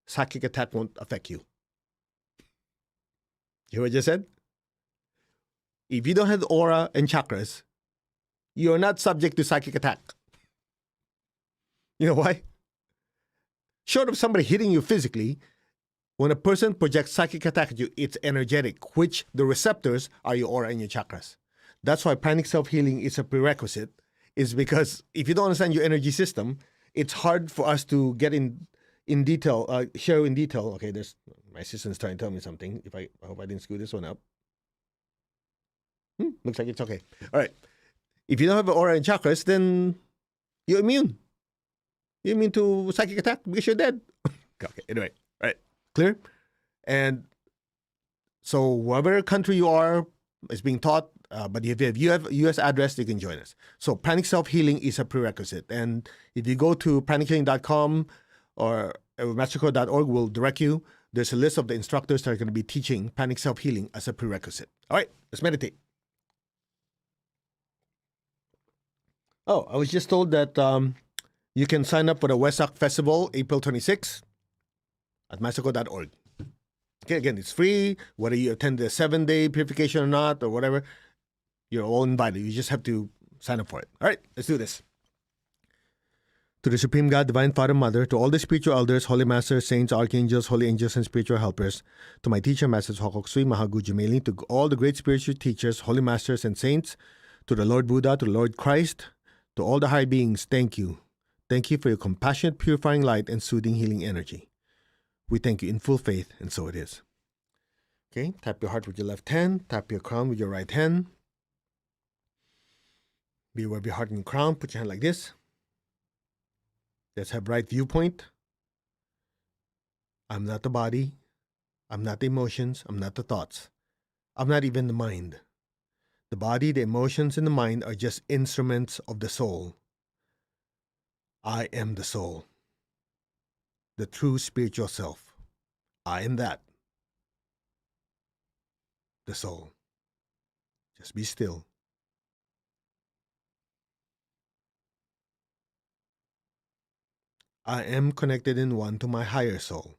psychic attack won't affect you. You hear what I just said? If you don't have aura and chakras, you're not subject to psychic attack. You know why? Short of somebody hitting you physically, when a person projects psychic attack at you, it's energetic, which the receptors are your aura and your chakras. That's why pranic self-healing is a prerequisite, is because if you don't understand your energy system, it's hard for us to get in detail, share in detail. Okay, there's my assistant's trying to tell me something. I hope I didn't screw this one up. Looks like it's okay. All right. If you don't have an aura and chakras, then you're immune. You're immune to psychic attack because you're dead. Okay, anyway, all right. Clear? And so whatever country you are is being taught, but if you have US address, you can join us. So pranic self-healing is a prerequisite. And if you go to pranichealing.com or mastercode.org, we'll direct you. There's a list of the instructors that are going to be teaching pranic self-healing as a prerequisite. All right, let's meditate. Oh, I was just told that you can sign up for the Wesak Festival, April 26th at mastercode.org. Okay, again, it's free. Whether you attend the 7-day purification or not, or whatever, you're all invited. You just have to sign up for it. All right, let's do this. To the Supreme God, Divine Father, Mother, to all the spiritual elders, holy masters, saints, archangels, holy angels, and spiritual helpers, to my teacher, Masters Hokok Sui Mahagu Jumeli, to all the great spiritual teachers, holy masters, and saints, to the Lord Buddha, to the Lord Christ, to all the high beings, thank you. Thank you for your compassionate, purifying light and soothing, healing energy. We thank you in full faith, and so it is. Okay, tap your heart with your left hand, tap your crown with your right hand. Be aware of your heart and crown. Put your hand like this. Let's have right viewpoint. I'm not the body. I'm not the emotions. I'm not the thoughts. I'm not even the mind. The body, the emotions, and the mind are just instruments of the soul. I am the soul, the true spiritual self. I am that, the soul. Just be still. I am connected in one to my higher soul.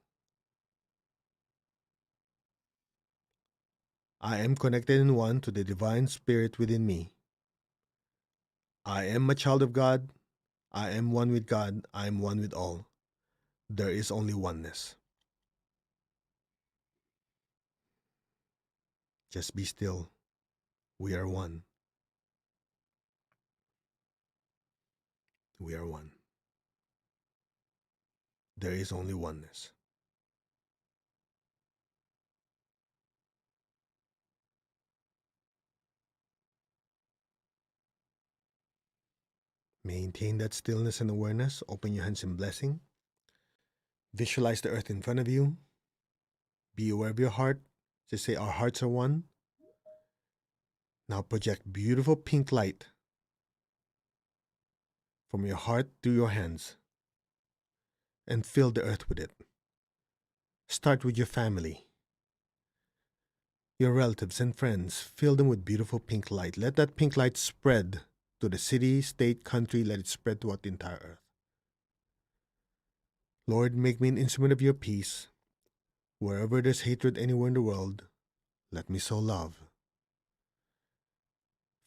I am connected in one to the divine spirit within me. I am a child of God. I am one with God. I am one with all. There is only oneness. Just be still. We are one. We are one. There is only oneness. Maintain that stillness and awareness. Open your hands in blessing. Visualize the earth in front of you. Be aware of your heart. Just say, our hearts are one. Now project beautiful pink light from your heart to your hands and fill the earth with it. Start with your family, your relatives and friends. Fill them with beautiful pink light. Let that pink light spread to the city, state, country. Let it spread throughout the entire earth. Lord, make me an instrument of your peace. Wherever there's hatred anywhere in the world, let me sow love.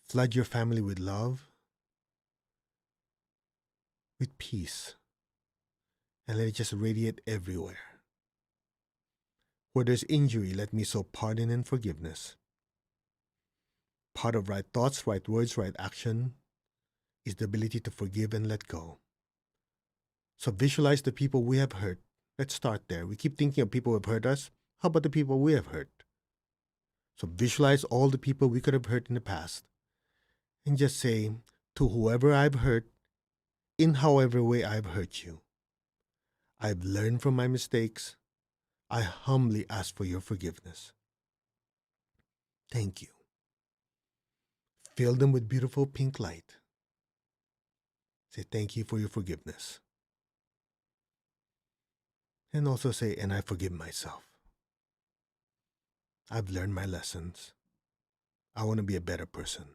Flood your family with love, with peace, and let it just radiate everywhere. Where there's injury, let me sow pardon and forgiveness. Part of right thoughts, right words, right action is the ability to forgive and let go. So visualize the people we have hurt. Let's start there. We keep thinking of people who have hurt us. How about the people we have hurt? So visualize all the people we could have hurt in the past. And just say, to whoever I've hurt, in however way I've hurt you, I've learned from my mistakes. I humbly ask for your forgiveness. Thank you. Fill them with beautiful pink light. Say thank you for your forgiveness. And also say, and I forgive myself. I've learned my lessons. I want to be a better person.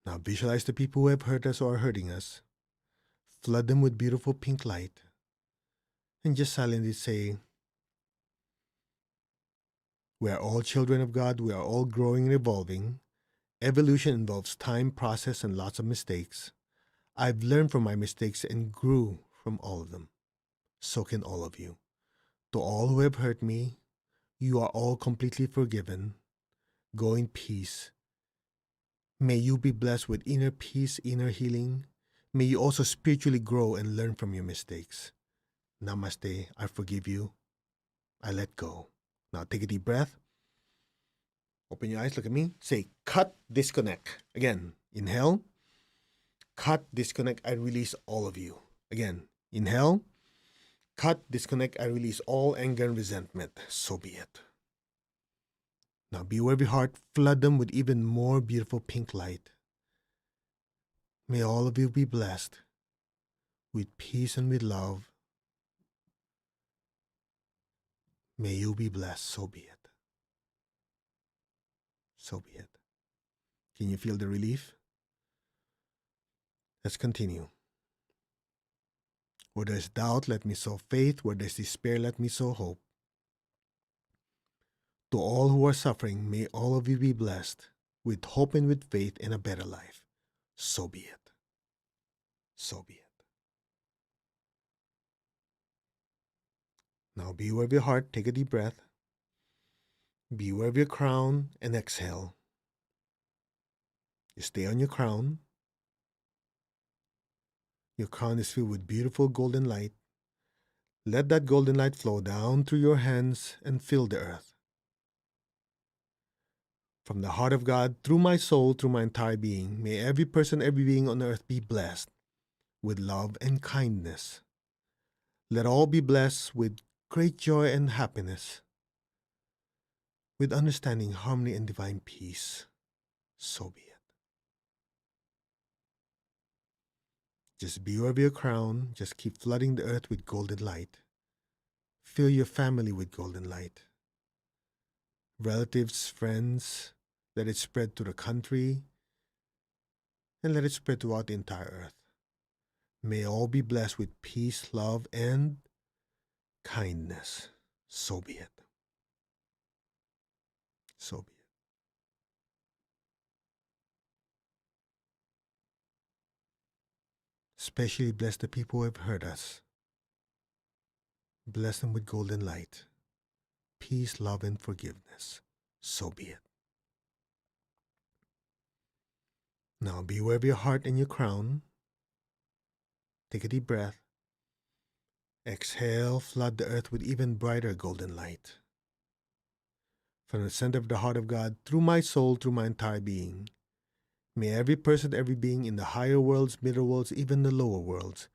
Now visualize the people who have hurt us or are hurting us. Flood them with beautiful pink light. And just silently say, We are all children of God. We are all growing and evolving. Evolution involves time, process, and lots of mistakes. I've learned from my mistakes and grew from all of them. So can all of you. To all who have hurt me, you are all completely forgiven. Go in peace. May you be blessed with inner peace, inner healing. May you also spiritually grow and learn from your mistakes. Namaste. I forgive you. I let go. Now take a deep breath. Open your eyes. Look at me. Say, cut, disconnect. Again, inhale. Cut, disconnect. I release all of you. Again, inhale. Cut, disconnect. I release all anger and resentment. So be it. Now be aware of your heart. Flood them with even more beautiful pink light. May all of you be blessed with peace and with love. May you be blessed. So be it. So be it. Can you feel the relief? Let's continue. Where there's doubt, let me sow faith. Where there's despair, let me sow hope. To all who are suffering, may all of you be blessed with hope and with faith in a better life. So be it. So be it. Now be aware of your heart. Take a deep breath. Be aware of your crown and exhale. You stay on your crown. Your crown is filled with beautiful golden light. Let that golden light flow down through your hands and fill the earth. From the heart of God, through my soul, through my entire being, may every person, every being on earth be blessed with love and kindness. Let all be blessed with great joy and happiness, with understanding, harmony, and divine peace. So be it. Just be aware of your crown. Just keep flooding the earth with golden light. Fill your family with golden light. Relatives, friends, let it spread to the country, and let it spread throughout the entire earth. May all be blessed with peace, love, and kindness. So be it. So be it. Especially bless the people who have hurt us. Bless them with golden light, peace, love, and forgiveness. So be it. Now be aware of your heart and your crown. Take a deep breath. Exhale, flood the earth with even brighter golden light. From the center of the heart of God, through my soul, through my entire being, may every person, every being in the higher worlds, middle worlds, even the lower worlds,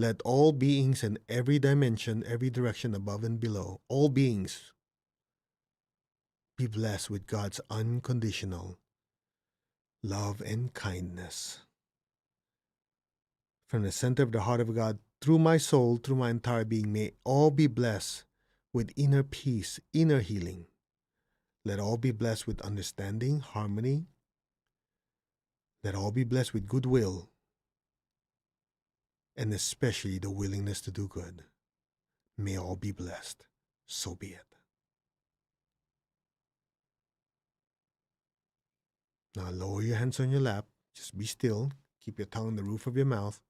let all beings in every dimension, every direction above and below, all beings be blessed with God's unconditional love and kindness. From the center of the heart of God, through my soul, through my entire being, may all be blessed with inner peace, inner healing. Let all be blessed with understanding, harmony. Let all be blessed with goodwill, and especially the willingness to do good. May all be blessed. So be it. Now lower your hands on your lap. Just be still. Keep your tongue on the roof of your mouth.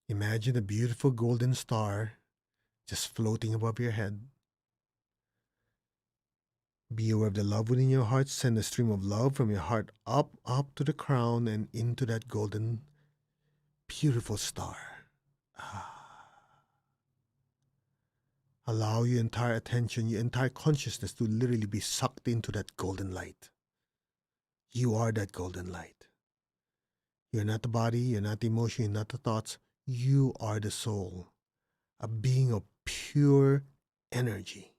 Imagine a beautiful golden star just floating above your head. Be aware of the love within your heart. Send a stream of love from your heart up to the crown and into that golden, beautiful star. Allow your entire attention, your entire consciousness to literally be sucked into that golden light. You are that golden light. You're not the body, you're not the emotion, you're not the thoughts. You are the soul, a being of pure energy.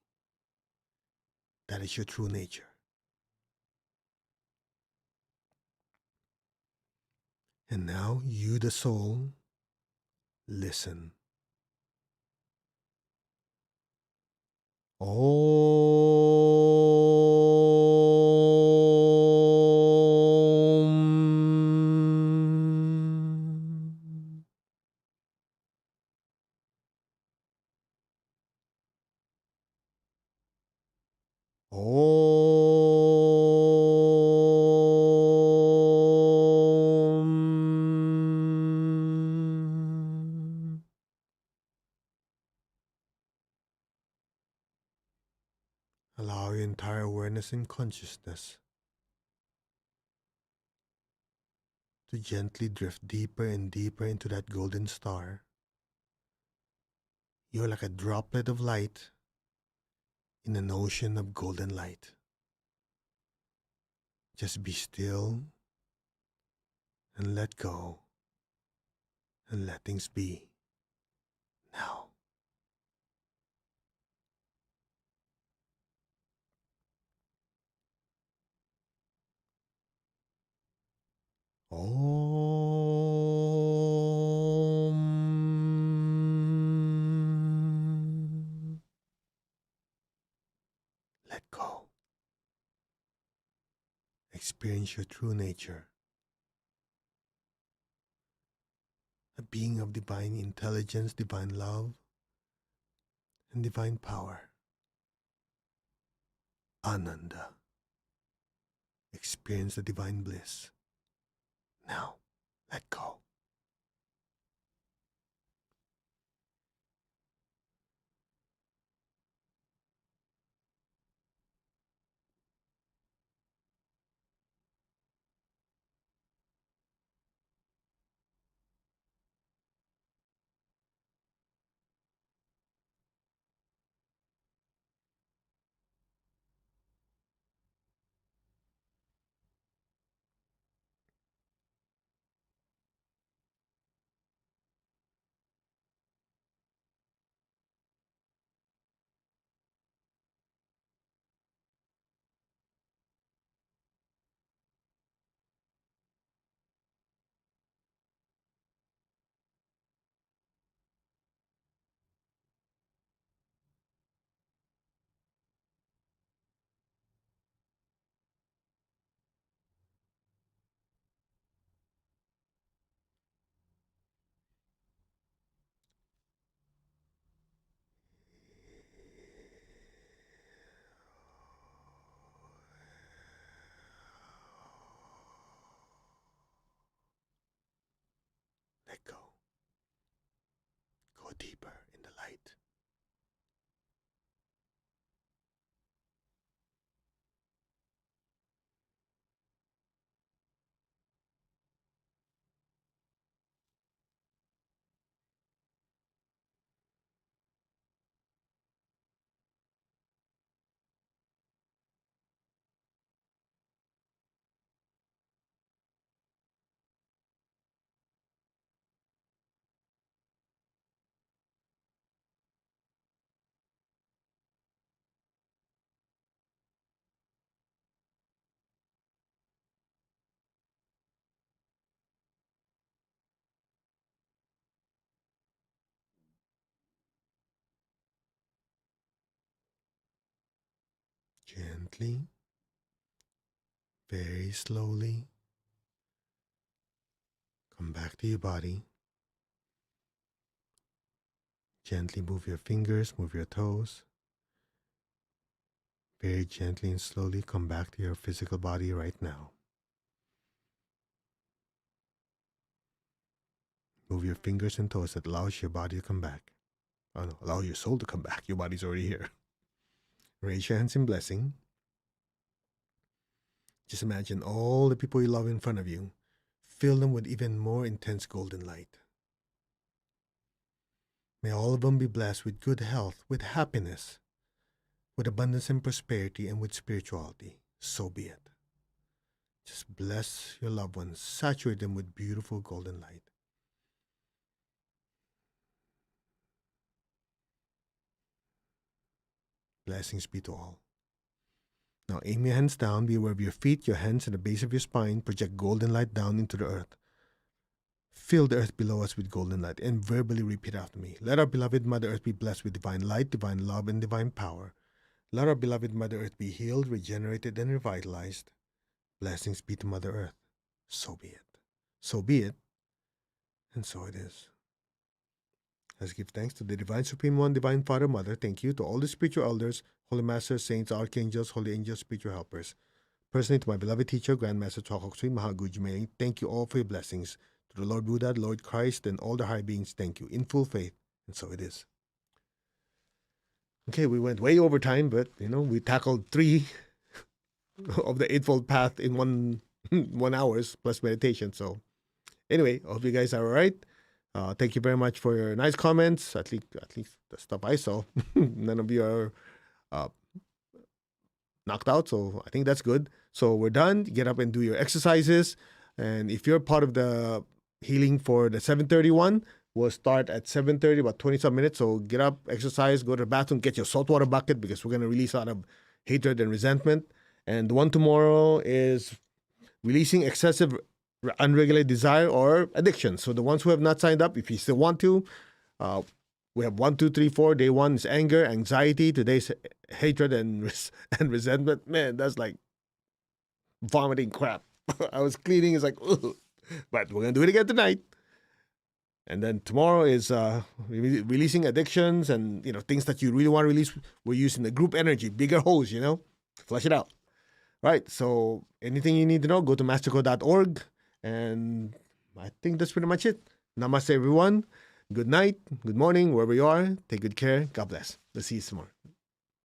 That is your true nature. And now, you, the soul, listen. Om. Om. Allow your entire awareness and consciousness to gently drift deeper and deeper into that golden star. You're like a droplet of light in an ocean of golden light. Just be still and let go and let things be now. Om. Let go. Experience your true nature, a being of divine intelligence, divine love, and divine power. Ananda. Experience the divine bliss. Now, let go. Let go. Go deeper in the light. Gently, very slowly, come back to your body. Gently move your fingers, move your toes. Very gently and slowly come back to your physical body right now. Move your fingers and toes. That allows your body to come back. Oh no, allow your soul to come back. Your body's already here. Raise your hands in blessing. Just imagine all the people you love in front of you. Fill them with even more intense golden light. May all of them be blessed with good health, with happiness, with abundance and prosperity, and with spirituality. So be it. Just bless your loved ones. Saturate them with beautiful golden light. Blessings be to all. Now aim your hands down, be aware of your feet, your hands, and the base of your spine. Project golden light down into the earth. Fill the earth below us with golden light and verbally repeat after me. Let our beloved Mother Earth be blessed with divine light, divine love, and divine power. Let our beloved Mother Earth be healed, regenerated, and revitalized. Blessings be to Mother Earth. So be it. So be it. And so it is. Let's give thanks to the Divine Supreme One, Divine Father, Mother. Thank you to all the spiritual elders, Holy Masters, Saints, Archangels, Holy Angels, spiritual helpers. Personally, to my beloved teacher, Grandmaster Chokok Sui Mahagujume, thank you all for your blessings. To the Lord Buddha, the Lord Christ, and all the high beings, thank you. In full faith, and so it is. Okay, we went way over time, but we tackled 3 of the Eightfold Path in 1 hours plus meditation. So anyway, I hope you guys are all right. Thank you very much for your nice comments. At least the stuff I saw, none of you are knocked out. So I think that's good. So we're done. Get up and do your exercises. And if you're part of the healing for the 7:31, we'll start at 7:30, about 20-some minutes. So get up, exercise, go to the bathroom, get your saltwater bucket because we're going to release a lot of hatred and resentment. And the one tomorrow is releasing excessive unregulated desire or addiction. So the ones who have not signed up, if you still want to, we have 1, 2, 3, 4. Day 1 is anger, anxiety. Today's hatred and resentment. Man, that's like vomiting crap. I was cleaning. It's like, ugh. But we're gonna do it again tonight. And then tomorrow is releasing addictions and things that you really want to release. We're using the group energy, bigger hose, flush it out. Right. So anything you need to know, go to mastercode.org. And I think that's pretty much it. Namaste, everyone. Good night, good morning, wherever you are. Take good care. God bless. Let's see you tomorrow.